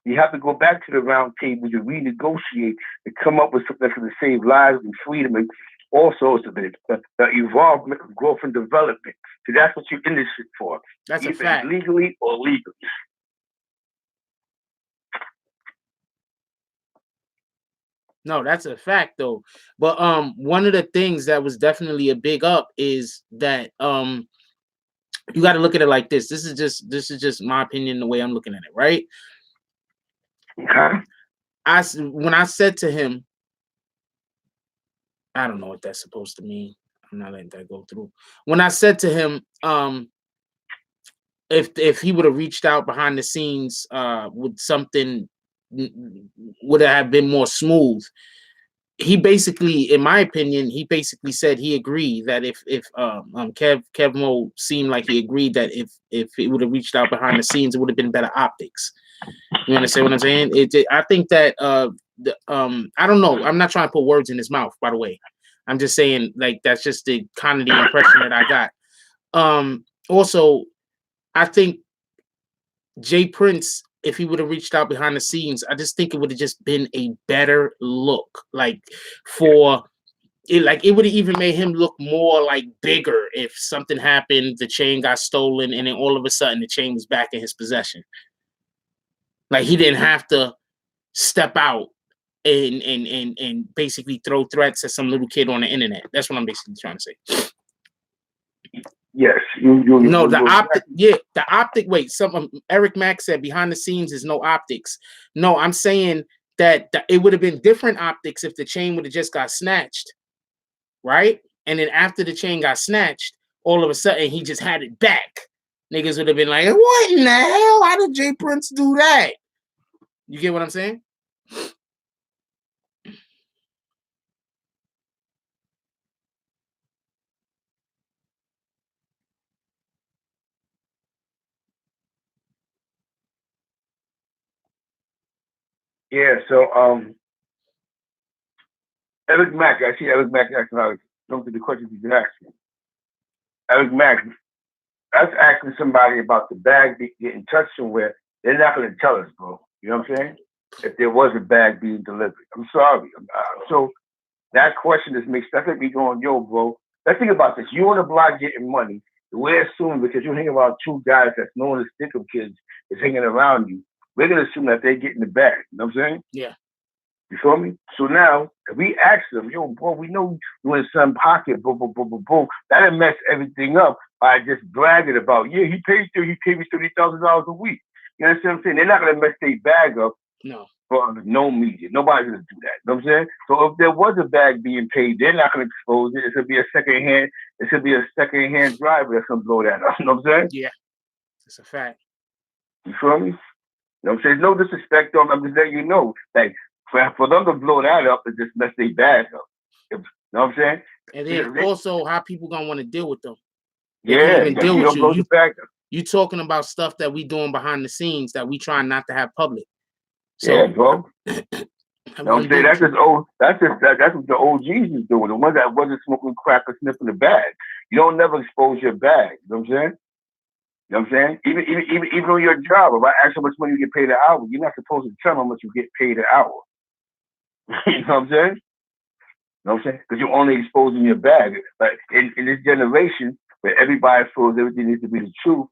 B: you have to go back to the round table to renegotiate and come up with something that's going to save lives and freedom and all sorts of it. The evolvement, growth, and development. So that's what you're in this shit for.
A: That's
B: either
A: a fact.
B: Legally or legally.
A: No, that's a fact though. But one of the things that was definitely a big up is that you got to look at it like this. This is just my opinion, the way I'm looking at it, right?
B: Okay.
A: When I said to him, I don't know what that's supposed to mean. I'm not letting that go through. When I said to him, if he would have reached out behind the scenes with something, would have been more smooth. He basically, in my opinion, he basically said he agreed that if Kev Mo seemed like he agreed that if he would have reached out behind the scenes, it would have been better optics. You understand what I'm saying? I think that I don't know. I'm not trying to put words in his mouth, by the way. I'm just saying, like, that's just the kind of the impression that I got. Also, I think Jay Prince, if he would have reached out behind the scenes, I just think it would have just been a better look. Like for it, like it would have even made him look more like bigger if something happened, the chain got stolen, and then all of a sudden the chain was back in his possession. Like he didn't have to step out and basically throw threats at some little kid on the internet. That's what I'm basically trying to say.
B: Yes,
A: no, the optic. Yeah, the optic. Wait, Eric Mack said behind the scenes is no optics. No, I'm saying that it would have been different optics if the chain would have just got snatched, right? And then after the chain got snatched, all of a sudden he just had it back. Niggas would have been like, "What in the hell? How did Jay Prince do that?" You get what I'm saying?
B: Yeah, so Eric Mack, I see Eric Mack asking how don't do the questions you can ask me. Eric Mack, that's asking somebody about the bag getting touched somewhere. They're not going to tell us, bro. You know what I'm saying? If there was a bag being delivered. I'm sorry. So that question just makes that me going, yo, bro. Let's think about this. You on the block getting money. We're assuming because you're hanging around two guys that's known as stick-up kids is hanging around you. We're going to assume that they're getting the bag. You know what I'm saying?
A: Yeah.
B: You feel me? So now, if we ask them, yo, bro, we know you in some pocket, boom, boom, boom, boom, boom. That'll mess everything up by just bragging about, yeah, he paid me $30,000 a week. You understand what I'm saying? They're not going to mess their bag up.
A: No.
B: For no media. Nobody's going to do that. You know what I'm saying? So if there was a bag being paid, they're not going to expose it. It should be a second-hand driver that's going to blow that up. You know what I'm saying?
A: Yeah. It's a fact.
B: You feel me? You know what I'm saying? No disrespect on them. I'm just letting you know. Like, for them to blow that up, it just mess their bag up. You know what I'm saying?
A: And then also, how people going to want to deal with them?
B: They can't even deal with you.
A: You talking about stuff that we doing behind the scenes that we trying not to have public. So,
B: yeah, bro. You know what I'm saying? That's what the OGs is doing. The ones that wasn't smoking crack or sniffing the bag. You don't never expose your bag. You know what I'm saying? You know what I'm saying? Even on your job, if I ask how much money you get paid an hour, you're not supposed to tell them how much you get paid an hour. You know what I'm saying? You know what I'm saying? Because you're only exposing your bag. But in this generation where everybody feels everything needs to be the truth,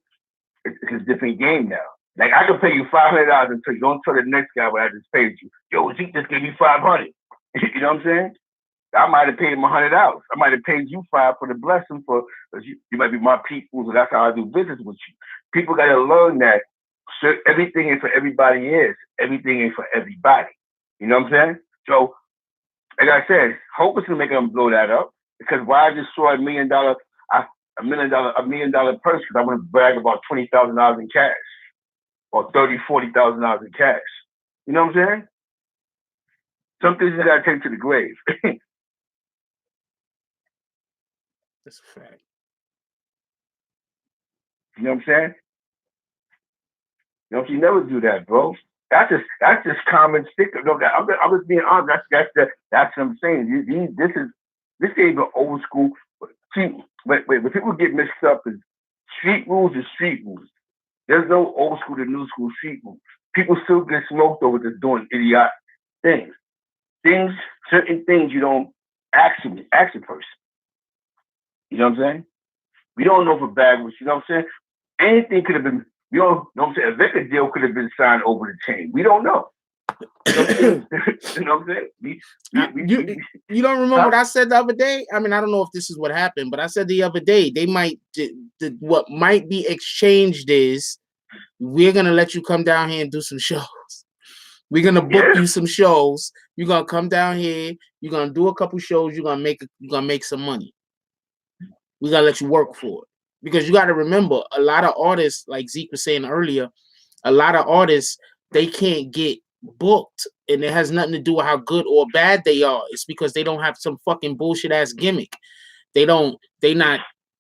B: it's a different game now. Like, I can pay you $500 until you don't tell the next guy what I just paid you. Yo, Zeke just gave me $500. You know what I'm saying? I might have paid him $100. I might have paid you $5 for the blessing because you might be my people, so that's how I do business with you. People got to learn that everything ain't for everybody everything ain't for everybody. You know what I'm saying? So, like I said, Hocus can make them blow that up because why I just saw $1 million purse because I want to brag about $20,000 in cash. Or $30,000-$40,000 in cash. You know what I'm saying? Some things you gotta take to the grave.
A: That's a fact.
B: You know what I'm saying? You know, you never do that, bro. That's just common stick. No, I'm just being honest. That's what I'm saying. This ain't even old school. See, when people get mixed up, is street rules is street rules. There's no old school to new school street rules. People still get smoked over just doing idiotic things. Certain things you don't
C: Ask the person. You know what I'm saying? We don't know if a bag was, you know what I'm saying? Anything could have been, you know what I'm saying? A record deal could have been signed over the chain. We don't know. You know what I'm saying?
A: You don't remember what I said the other day? I mean, I don't know if this is what happened, but I said the other day, they might, what might be exchanged is, we're going to let you come down here and do some shows. We're going to book you some shows. You're going to come down here. You're going to do a couple shows. You're going to make some money. We're going to let you work for it. Because you got to remember, a lot of artists, like Zeke was saying earlier, a lot of artists, they can't get booked, and it has nothing to do with how good or bad they are. It's because they don't have some fucking bullshit ass gimmick. They not,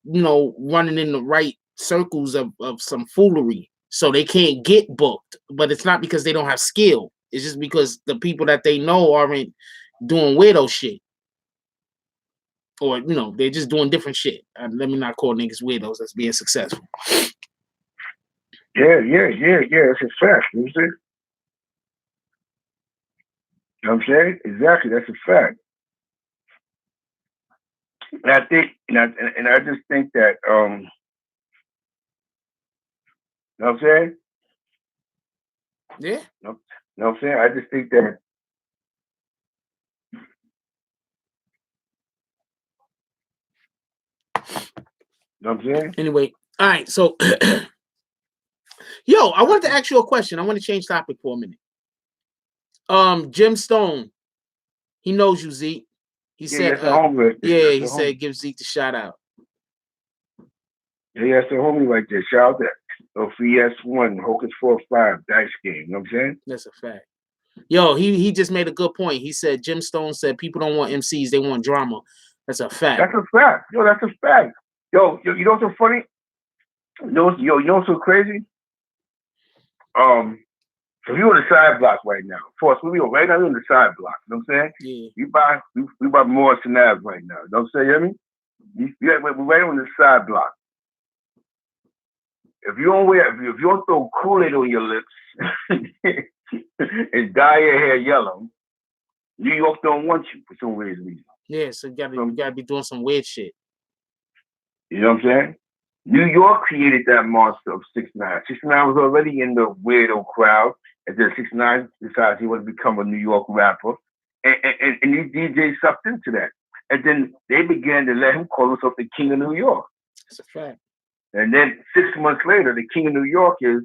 A: running in the right circles of some foolery. So they can't get booked. But it's not because they don't have skill. It's just because the people that they know aren't doing weirdo shit. Or, they're just doing different shit. Let me not call niggas weirdos that's being successful.
C: Yeah. It's a fact. You see? You know what I'm saying? Exactly. That's a fact. And I think, and I just think that, you know what I'm saying?
A: Yeah.
C: You know what I'm saying? I just think that. You know what I'm saying?
A: Anyway, all right. So, yo, I wanted to ask you a question. I want to change topic for a minute. Jim Stone, he knows you, Zeke. He said, he said, give Zeke the shout out.
C: Yeah, that's a homie right there. Shout out that FES1, Hocus 4-5 dice game. You know what I'm saying?
A: That's a fact. Yo, he just made a good point. He said, Jim Stone said people don't want MCs, they want drama. That's a fact.
C: That's a fact. Yo, that's a fact. Yo, you know what's so funny? You know what's so crazy? So we on the side block right now. Of course, right now we're on the side block. You know what I'm saying?
A: Yeah.
C: We buy Morrison Ave right now. You know what I'm saying? You hear me? We're right on the side block. If you don't throw Kool-Aid on your lips and dye your hair yellow, New York don't want you for some weird reason.
A: Yeah, so you gotta be doing some weird shit.
C: You know what I'm saying? New York created that monster of 6ix9ine. 6ix9ine was already in the weirdo crowd, and then 6ix9ine decides he wanted to become a New York rapper, and these DJs sucked into that. And then they began to let him call himself the King of New York.
A: That's a fact.
C: And then 6 months later, the King of New York is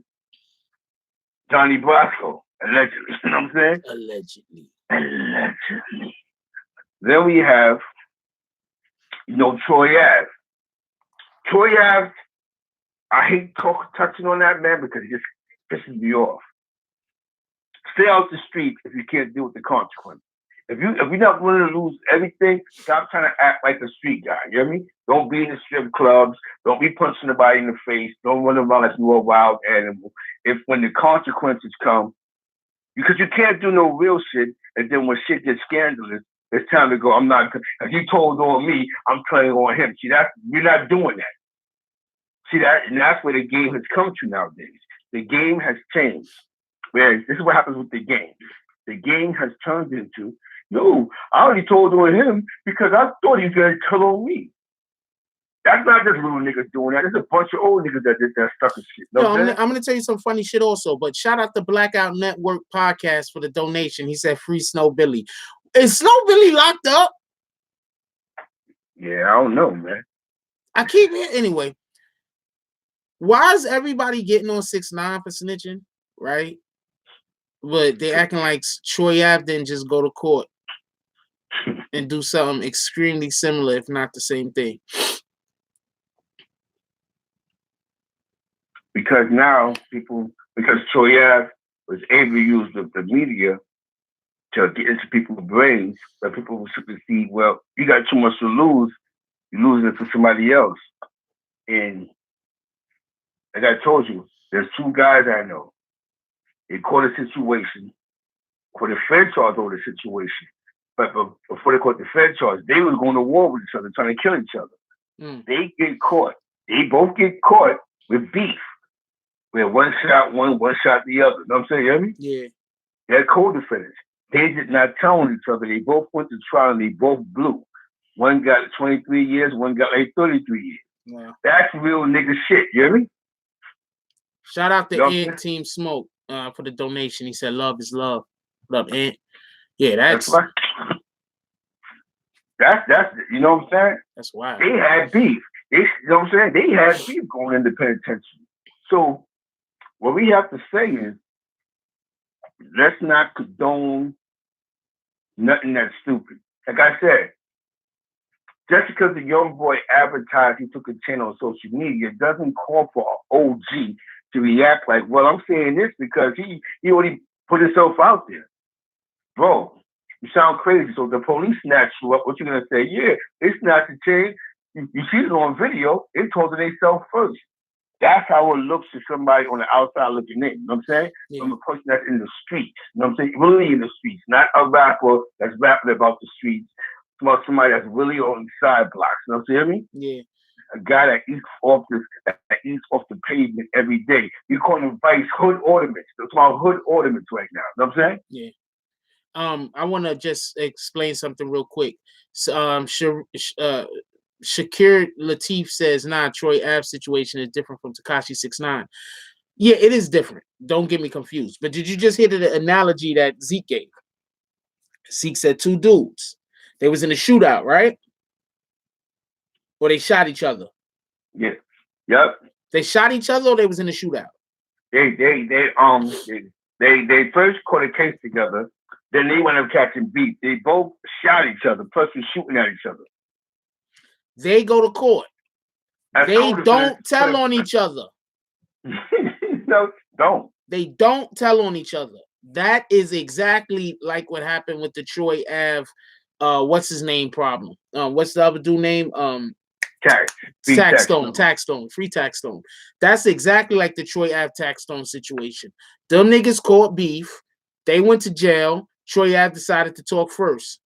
C: Johnny Brasco, allegedly. You know what I'm saying?
A: Allegedly.
C: Then we have, Troy Ave. Troy Ave, I hate touching on that, man, because it just pisses me off. Stay out the street if you can't deal with the consequence. If you're not willing to lose everything, stop trying to act like a street guy. You hear me? Don't be in the strip clubs. Don't be punching nobody in the face. Don't run around like you a wild animal. When the consequences come, because you can't do no real shit, and then when shit gets scandalous, it's time to go. I'm not. If you told on me, I'm playing on him. See that? You're not doing that. See that? And that's where the game has come to nowadays. The game has changed. Whereas this is what happens with the game. The game has turned into, I already told on him because I thought he was going to tell on me. That's not just little niggas doing that. There's a bunch of old niggas that did that stuff and shit.
A: I'm going to tell you some funny shit also, but shout out the Blackout Network podcast for the donation. He said, free Snow Billy. Is Snow Billy locked up?
C: Yeah, I don't know, man.
A: I keep it anyway. Why is everybody getting on 6ix9ine for snitching, right? But they acting like Troy Ave didn't just go to court and do something extremely similar, if not the same thing.
C: Because now because Troy Ave was able to use the media to get into people's brains, where people will simply see, well, you got too much to lose, you're losing it for somebody else. And like I told you, there's 2 guys I know. They caught a situation, caught a Fed charge over the situation. But before they caught the Fed charge, they were going to war with each other, trying to kill each other. They get caught. They both get caught with beef, where one shot one shot the other. You know what I'm saying? You hear me?
A: Yeah.
C: They're co-defendants. They did not tell on each other. They both went to trial and they both blew. One got 23 years, one got like 33 years.
A: Wow.
C: That's real nigga shit, you hear me?
A: Shout out to
C: Yup.
A: Ant Team Smoke for the donation. He said, "Love is love." What up, Ant? Yeah,
C: That's right. That's you know what I'm saying?
A: That's wild.
C: They had beef. You know what I'm saying? They had beef going into penitentiary. So what we have to say is, let's not condone nothing that's stupid. Like I said, just because the young boy advertised he took a channel on social media doesn't call for an OG to react like, well, I'm saying this because he already put himself out there. Bro, you sound crazy. So the police snatch you up. What you gonna say? Yeah, they snatched the chain. You see it on video. They told it themselves first. That's how it looks to somebody on the outside looking in. You know what I'm saying?
A: Yeah.
C: From a person that's in the streets. You know what I'm saying? Really in the streets. Not a rapper that's rapping about the streets. Somebody that's really on the side blocks. You know what I'm saying?
A: Yeah.
C: A guy that eats off the pavement every day. You call them vice hood ornaments. That's about hood ornaments right now. You know what I'm saying?
A: Yeah. I want to just explain something real quick. So, Shakir Latif says, "Nah, Troy Ave situation is different from Tekashi 6ix9ine." Yeah, it is different. Don't get me confused. But did you just hear the analogy that Zeke gave? Zeke said 2 dudes. They was in a shootout, right? Or they shot each other.
C: Yeah. Yep.
A: They shot each other, or they was in a shootout.
C: They first caught a case together. Then they went up catching beef. They both shot each other, plus was shooting at each other.
A: They go to court.
C: That's
A: They don't tell on each other.
C: No, don't.
A: They don't tell on each other. That is exactly like what happened with the Troy Ave, what's his name problem? What's the other dude name? Taxstone, free Taxstone. That's exactly like the Troy Ave Taxstone situation. Them niggas caught beef. They went to jail. Troy Ave decided to talk first.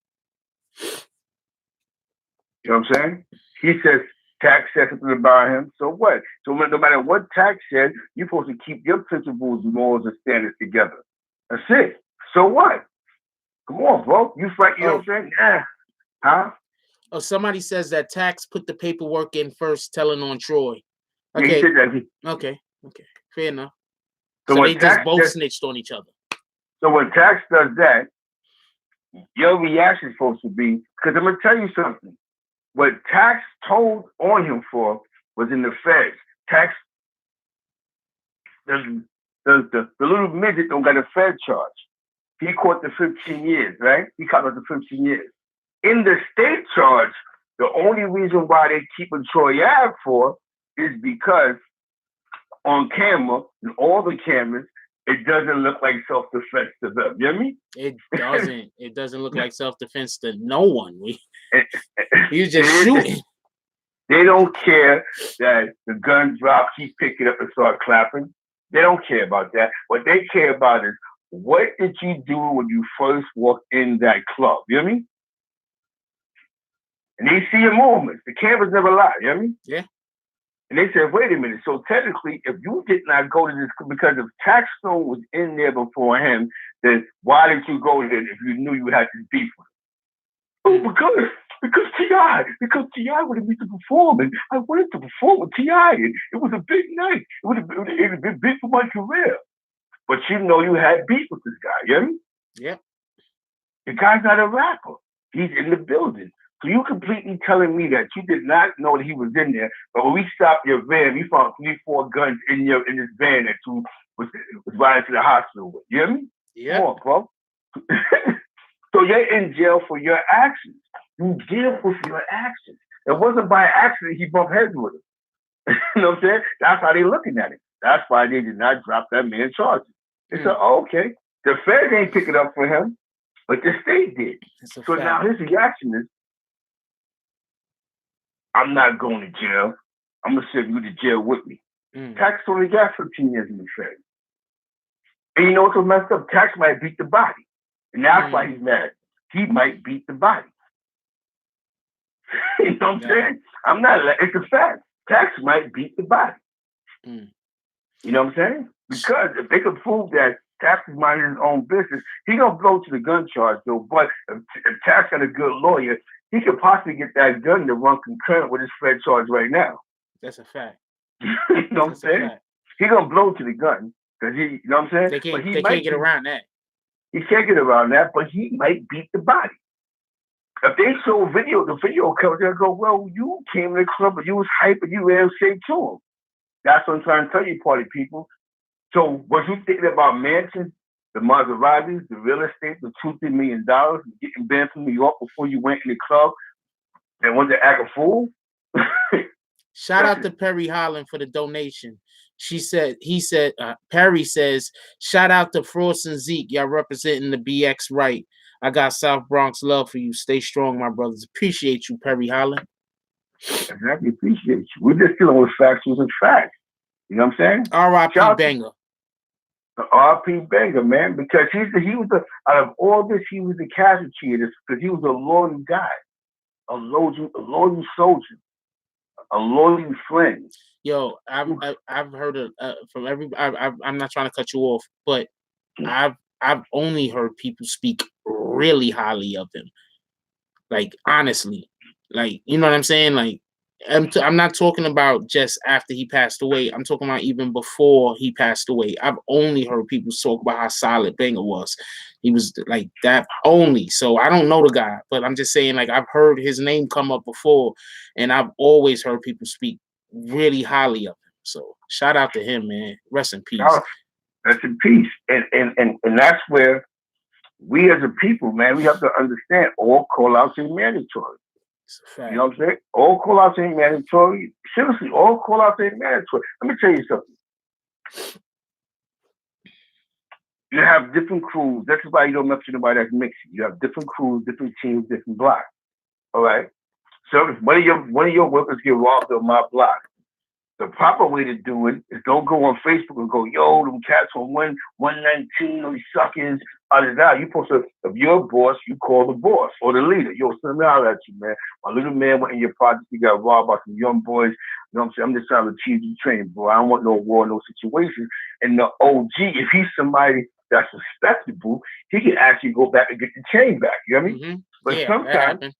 C: You know what I'm saying? He says Tax said something about him. So what? So no matter what Tax said, you're supposed to keep your principles, morals, and standards together. That's it. So what? Come on, bro. You fight. You know what I'm saying? Yeah. Huh?
A: Oh, somebody says that Tax put the paperwork in first, telling on Troy.
C: Yeah,
A: Okay.
C: he said that.
A: Okay. Fair enough.
C: So
A: they just both snitched on each other.
C: So when Tax does that, your reaction is supposed to be, because I'm gonna tell you something. What Tax told on him for was in the feds. Tax, the little midget don't got a Fed charge. He caught the 15 years, right? He caught up the 15 years. In the state charge, the only reason why they keeping Troy Ave for is because on camera, and all the cameras, it doesn't look like self-defense to them. You hear me?
A: It doesn't. It doesn't look like self-defense to no one. He was just shooting.
C: They don't care that the gun drops, he pick it up and start clapping. They don't care about that. What they care about is, what did you do when you first walked in that club? You hear me? And they see your movements. The cameras never lie. You hear me?
A: Yeah.
C: And they said, wait a minute. So technically, if you did not go to this, because if Taxstone was in there before him, then why did you go there if you knew you had this beef with him? Oh, because T.I. wanted me to perform, and I wanted to perform with T.I. and it was a big night. It would have been big for my career. But you know you had beef with this guy, you hear me?
A: Yeah. The
C: guy's not a rapper. He's in the building. So you completely telling me that you did not know that he was in there, but when we stopped your van, we found 3-4 guns in this van that you was riding to the hospital with. You hear me?
A: Yeah.
C: Come on, bro. So you're in jail for your actions. You deal with your actions. It wasn't by accident he bumped heads with him. You know what I'm saying? That's how they looking at it. That's why they did not drop that man charges. They said, oh, okay. The feds ain't picking up for him, but the state did. So now his reaction is, I'm not going to jail. I'm going to send you to jail with me. Tax only got 15 years in the feds. And you know what's so messed up? Tax might beat the body. And that's why he's mad. He might beat the body. You know what I'm saying? I'm not, it's a fact. Tax might beat the body. You know what I'm saying? Because if they could prove that Tax is minding his own business, he gonna blow to the gun charge though. But if Tax got a good lawyer, he could possibly get that gun to run concurrent with his Fed charge right now.
A: That's a fact.
C: You know what I'm saying? He gonna blow to the gun because he, you know what I'm saying?
A: They can't get around that.
C: He can't get around that, but he might beat the body. If they show video, the video comes, they'll go, well, you came to the club and you was hype and you ran straight to him. That's what I'm trying to tell you, party people. So was you thinking about mansions, the Maseratis, the real estate, the $2-3 million, getting banned from New York before you went in the club and went to act a fool?
A: Shout out to Perry Holland for the donation. Perry says, shout out to Frost and Zeke. Y'all representing the BX right. I got South Bronx love for you. Stay strong, my brothers. Appreciate you, Perry Holland.
C: Exactly, appreciate you. We're just dealing with facts and facts. You know what I'm saying?
A: R.I.P. Banger.
C: R.P. Banger, man, because he was out of all this, he was the casualty of this because he was a loyal guy, a loyal soldier, a loyal friend.
A: Yo, I've heard from every. I'm not trying to cut you off, but I've only heard people speak really highly of him. Like honestly, like you know what I'm saying. Like I'm not talking about just after he passed away. I'm talking about even before he passed away. I've only heard people talk about how solid Banger was. He was like that only. So I don't know the guy, but I'm just saying like I've heard his name come up before, and I've always heard people speak really highly of him. So shout out to him, man. Rest in peace.
C: Rest in peace. And that's where we as a people, man, we have to understand all call outs are mandatory. You know what I'm saying? All call outs ain't mandatory. Seriously, all call outs ain't mandatory. Let me tell you something. You have different crews. That's why you don't mess with anybody that's mixing. You have different crews, different teams, different blocks. All right. So if one of your workers get robbed on my block, the proper way to do it is don't go on Facebook and go, yo, them cats on 119, those suckers, You're supposed to, if you're a boss, you call the boss or the leader. Yo, send me out at you, man. My little man went in your project, he got robbed by some young boys. You know what I'm saying? I'm just trying to achieve the training, bro. I don't want no war, no situation. And the OG, if he's somebody that's respectable, he can actually go back and get the chain back. You know what I mean?
A: Mm-hmm.
C: But sometimes,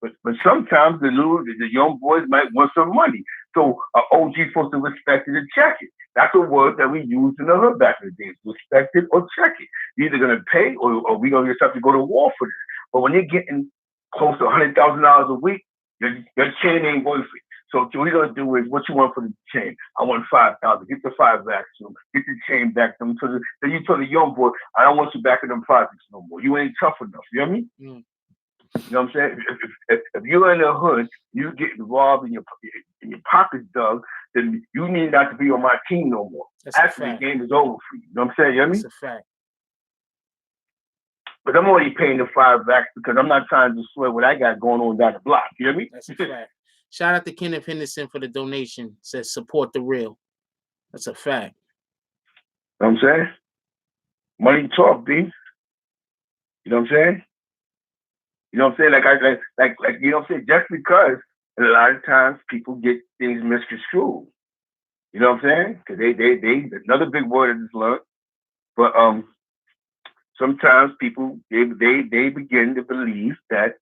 C: but sometimes the young boys might want some money. So an OG supposed to respect it and check it. That's a word that we used in the hood back in the days. Respect it or check it. You're either gonna pay or we're gonna just have to go to war for this. But when you're getting close to $100,000 a week, your chain ain't worth it. So what you're gonna do is what you want for the chain. I want $5,000. Get the 5 back to him. Get the chain back to him. Then you tell the young boy, I don't want you back in them projects no more. You ain't tough enough. You know what I mean? Mm. You know what I'm saying? If you're in the hood, you getting robbed and your pockets dug, then you need not to be on my team no more. Actually, the game is over for you. You know what I'm saying? You know what I mean?
A: That's a fact.
C: But I'm already paying the 5 back because I'm not trying to destroy what I got going on down the block. You know what I mean?
A: That's a fact. Shout out to Kenneth Henderson for the donation. Says support the real. That's a fact.
C: You know what I'm saying? Money talk, B. You know what I'm saying? You know what I'm saying? Like you know what I'm saying? Just because a lot of times people get things misconstrued. You know what I'm saying? Because they another big word I just learned. But sometimes people they begin to believe that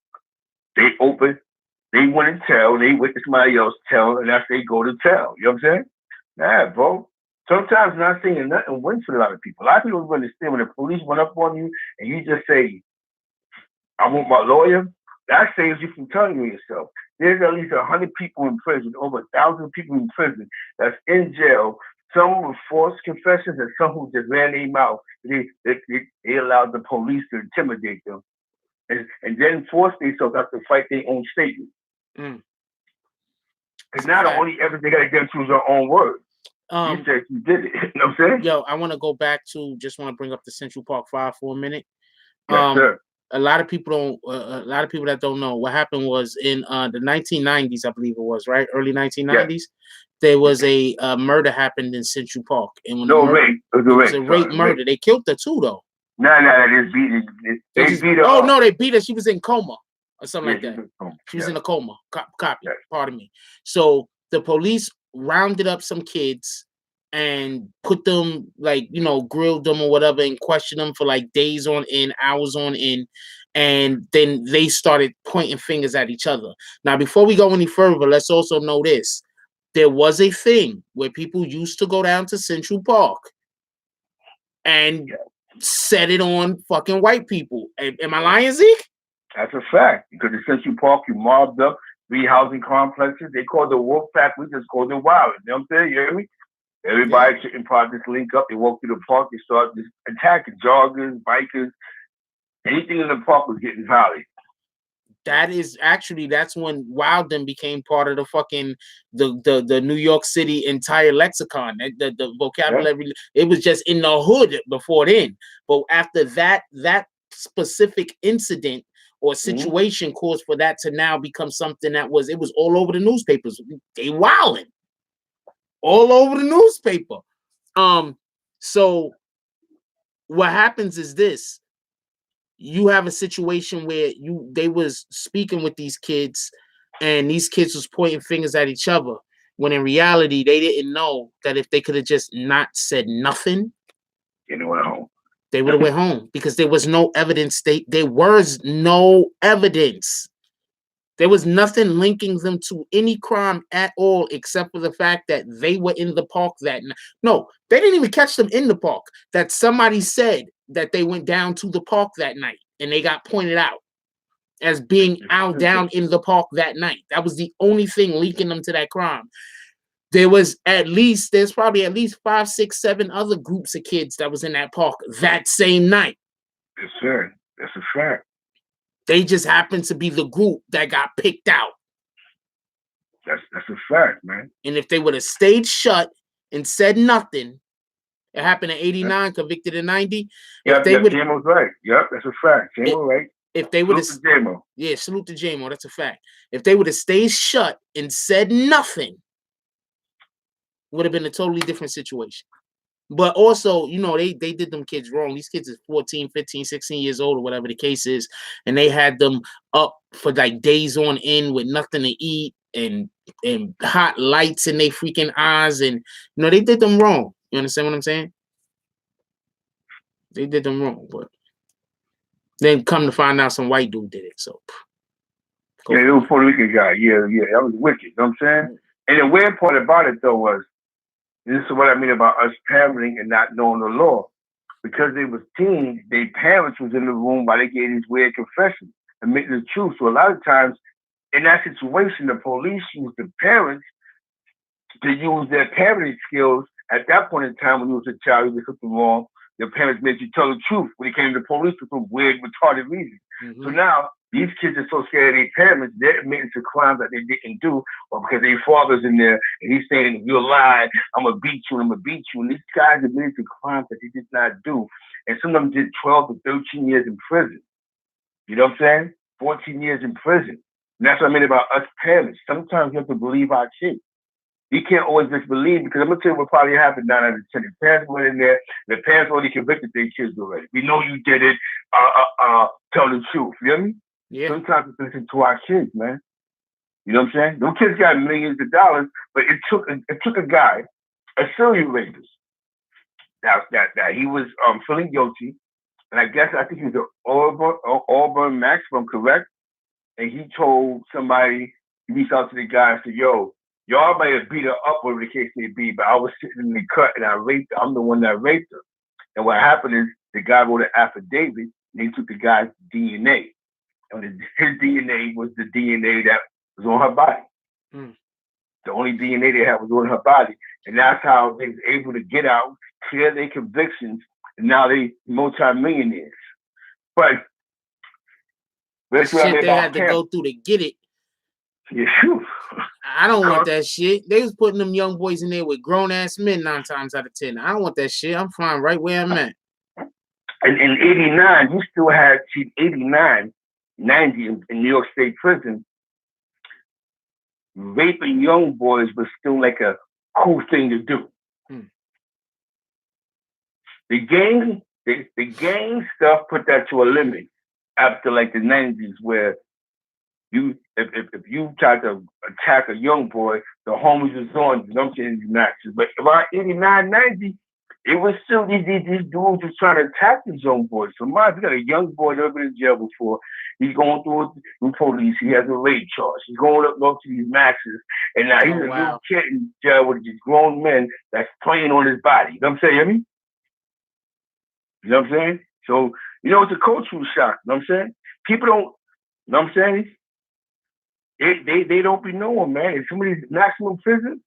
C: they want to tell, they witness somebody else tell, and that's they go to tell. You know what I'm saying? Nah, bro. Sometimes not saying nothing wins for a lot of people. A lot of people don't understand when the police run up on you and you just say, I want my lawyer, that saves you from telling you yourself. There's at least 100 people in prison, over 1,000 people in prison that's in jail. Some with forced confessions and some who just ran their mouth. They allowed the police to intimidate them and then force themselves to have to fight their own statement. Because now the only evidence they got against you is their own word. You said you did it. You know what I'm saying?
A: Yo, I want to go back to, just want to bring up the Central Park 5 for a minute.
C: Yes, sir.
A: A lot of people that don't know what happened was in the 1990s, I believe it was, right? Early 1990s. Yes. There was a murder happened in Central Park. And when
C: rape. It was
A: a rape murder. They killed her too, though.
C: No, they beat her.
A: Oh, no, they beat her. She was in coma or something like that. She was in a coma. Copy. Yes. Pardon me. So the police rounded up some kids and put them, like, you know, grilled them or whatever and questioned them for like days on end, hours on end. And then they started pointing fingers at each other. Now, before we go any further, let's also know this. There was a thing where people used to go down to Central Park and set it on fucking white people. Am I lying, Zeke?
C: That's a fact. Because in Central Park, you mobbed up 3 housing complexes. They called the Wolf Pack. We just called it Wild. You know what I'm saying? You hear me? Everybody in probably just link up. They walk through the park. They start just attacking joggers, bikers. Anything in the park was getting violated.
A: That's when Wilden became part of the fucking the New York City entire lexicon. The vocabulary, it was just in the hood before then. But after that specific incident or situation caused for that to now become something that was all over the newspapers. They wilding all over the newspaper. So what happens is this. You have a situation where they was speaking with these kids and these kids was pointing fingers at each other when in reality they didn't know that if they could have just not said nothing,
C: they went home.
A: They would have went home because there was no evidence. There was no evidence. There was nothing linking them to any crime at all except for the fact that they were in the park that night. No, they didn't even catch them in the park. That somebody said that they went down to the park that night and they got pointed out as being out down in the park that night. That was the only thing linking them to that crime. There's probably at least 5, 6, 7 other groups of kids that was in that park that same night.
C: Yes, sir. That's a fact.
A: They just happened to be the group that got picked out.
C: That's a fact, man.
A: And if they would have stayed shut and said nothing, it happened in 89, convicted in 90.
C: Yeah, J-Mo's right. Yep, that's a fact. J-Mo right.
A: If they would have, salute to J-Mo, that's a fact. If they would have stayed shut and said nothing, would have been a totally different situation. But also, they did them kids wrong. These kids is 14, 15, 16 years old or whatever the case is. And they had them up for like days on end with nothing to eat and hot lights in their freaking eyes. And, they did them wrong. You understand what I'm saying? They did them wrong. But then come to find out some white dude did it. So.
C: Yeah, it was a Puerto Rican guy. Yeah. That was wicked. You know what I'm saying? And the weird part about it, though, was this is what I mean about us parenting and not knowing the law. Because they was teens, their parents was in the room while they gave these weird confessions, admitting the truth. So a lot of times, in that situation, the police used the parents to use their parenting skills. At that point in time, when you was a child, you did something wrong, your parents made you tell the truth when it came to the police for some weird, retarded reason. Mm-hmm. So now, these kids are so scared of their parents, they're admitting to crimes that they didn't do, or because their father's in there, and he's saying, if you're lying, I'm going to beat you, and I'm going to beat you. And these guys admitted to crimes that they did not do. And some of them did 12 to 13 years in prison. You know what I'm saying? 14 years in prison. And that's what I mean about us parents. Sometimes you have to believe our kids. You can't always just believe, because I'm going to tell you what probably happened 9 out of 10. The parents went in there, the parents already convicted their kids already. We know you did it. Tell the truth. You hear me?
A: Yeah.
C: Sometimes we listen to our kids, man. You know what I'm saying? Those kids got millions of dollars, but it took a guy, a serial rapist, that he was feeling guilty, and I think he was an Auburn maximum, correct? And he told somebody, he reached out to the guy and said, "Yo, y'all might have beat her up, whatever the case may be, but I was sitting in the cut and I raped her. I'm the one that raped her." And what happened is the guy wrote an affidavit and he took the guy's DNA. And his DNA was the DNA that was on her body. Mm. The only DNA they had was on her body. And that's how they were able to get out, clear their convictions, and now they multi-millionaires. But
A: that's the shit they had to go through to get it.
C: Yeah.
A: I don't want that shit. They was putting them young boys in there with grown-ass men 9 times out of 10. I don't want that shit. I'm fine right where I'm at.
C: And in 89, you still had, 89, 90 in New York State prison, raping young boys was still like a cool thing to do. Hmm. The gang stuff put that to a limit after like the 90s, where if you tried to attack a young boy, the homies was on you. Don't change your matches. But around 89, 90, It was still these dudes was trying to attack the young boys. So mind you got a young boy never been in jail before. He's going through with police. He has a rape charge. He's going up to these maxes, and now he's a little kid in jail with these grown men that's playing on his body. You know what I'm saying? You hear me? You know what I'm saying? So it's a cultural shock. You know what I'm saying? People don't. You know what I'm saying? They don't be knowing, man. In some of these maximum prisons,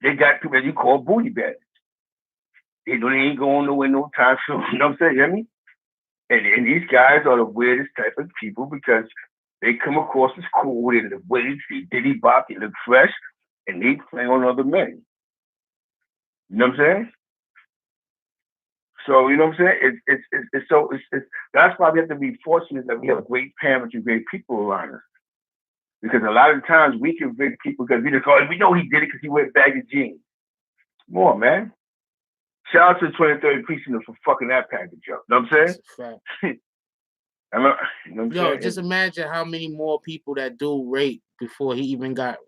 C: they got people that you call booty bandits. They know they ain't going nowhere no time soon. You know what I'm saying? You hear me? And these guys are the weirdest type of people because they come across as cool. They look weighted, they diddy bop, they look fresh, and they play on other men. You know what I'm saying? So you know what I'm saying? It's that's why we have to be fortunate that we have great parents and great people around us. Because a lot of times we convict people because we know he did it because he wears baggy jeans. Come on, man. Shout out to the 23rd precinct for fucking that package up. You know what I'm saying?
A: Yo, just imagine how many more people that do rape before he got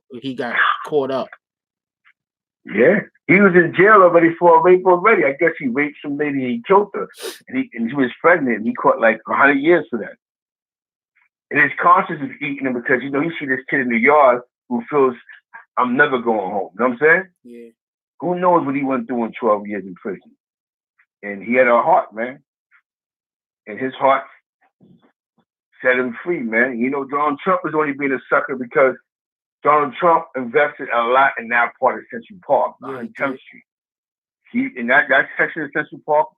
A: caught up.
C: Yeah, he was in jail already for a rape already. I guess he raped some lady and he killed her, and she was pregnant. And he caught like 100 years for that. And his conscience is eating him because you see this kid in the yard who feels I'm never going home. You know what I'm saying?
A: Yeah.
C: Who knows what he went through in 12 years in prison? And he had a heart, man. And his heart set him free, man. Donald Trump is only being a sucker because Donald Trump invested a lot in that part of Central Park, 10th Street. He in that section of Central Park,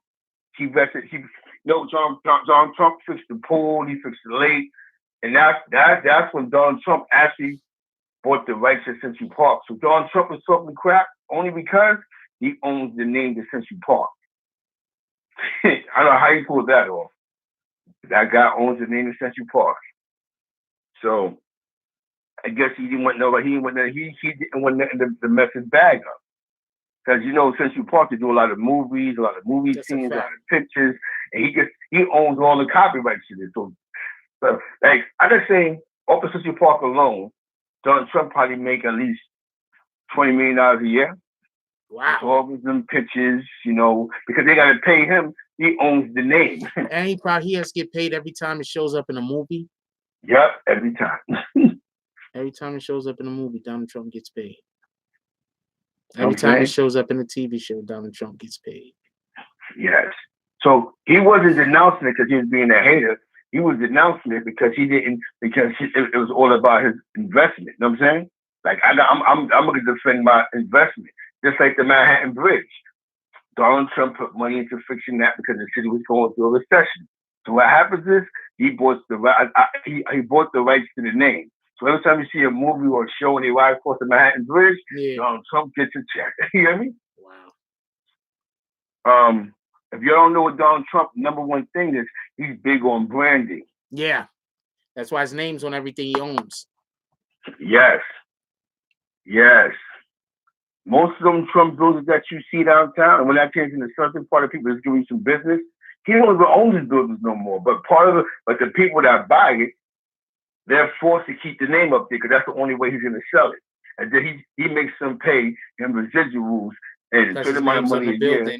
C: he invested. Donald Trump fixed the pool, he fixed the lake, and that's when Donald Trump actually bought the rights to Central Park. So Donald Trump is talking crap only because he owns the name to Central Park. I don't know how he pulled that off. That guy owns the name of Central Park. So I guess he didn't want nobody. He didn't want the mess his bag up. Because Central Park, they do a lot of movies, a lot of movie scenes, a lot of pictures, and he owns all the copyrights to this. So like I just say, off of Central Park alone, Donald Trump probably make at least $20 million a year.
A: Wow.
C: So all of them pictures, because they got to pay him. He owns the name.
A: And he has to get paid every time it shows up in a movie.
C: Yep, every time.
A: Every time it shows up in a movie, Donald Trump gets paid. Every time it shows up in a TV show, Donald Trump gets paid.
C: Yes. So he wasn't denouncing it because he was being a hater. He was denouncing it because it was all about his investment. You know what I'm saying? Like I'm going to defend my investment, just like the Manhattan Bridge. Donald Trump put money into fixing that because the city was going through a recession. So what happens is he bought the rights to the name. So every time you see a movie or a show and they ride across the Manhattan Bridge, Donald Trump gets a check. You hear me?
A: Wow.
C: If you don't know what Donald Trump's number one thing is, he's big on branding.
A: Yeah. That's why his name's on everything he owns.
C: Yes. Yes. Most of them Trump buildings that you see downtown, and when that came in a certain part of people that's doing some business, he don't even own his buildings no more. But the people that buy it, they're forced to keep the name up there because that's the only way he's going to sell it. And then he makes them pay him residuals and a certain amount of money a year.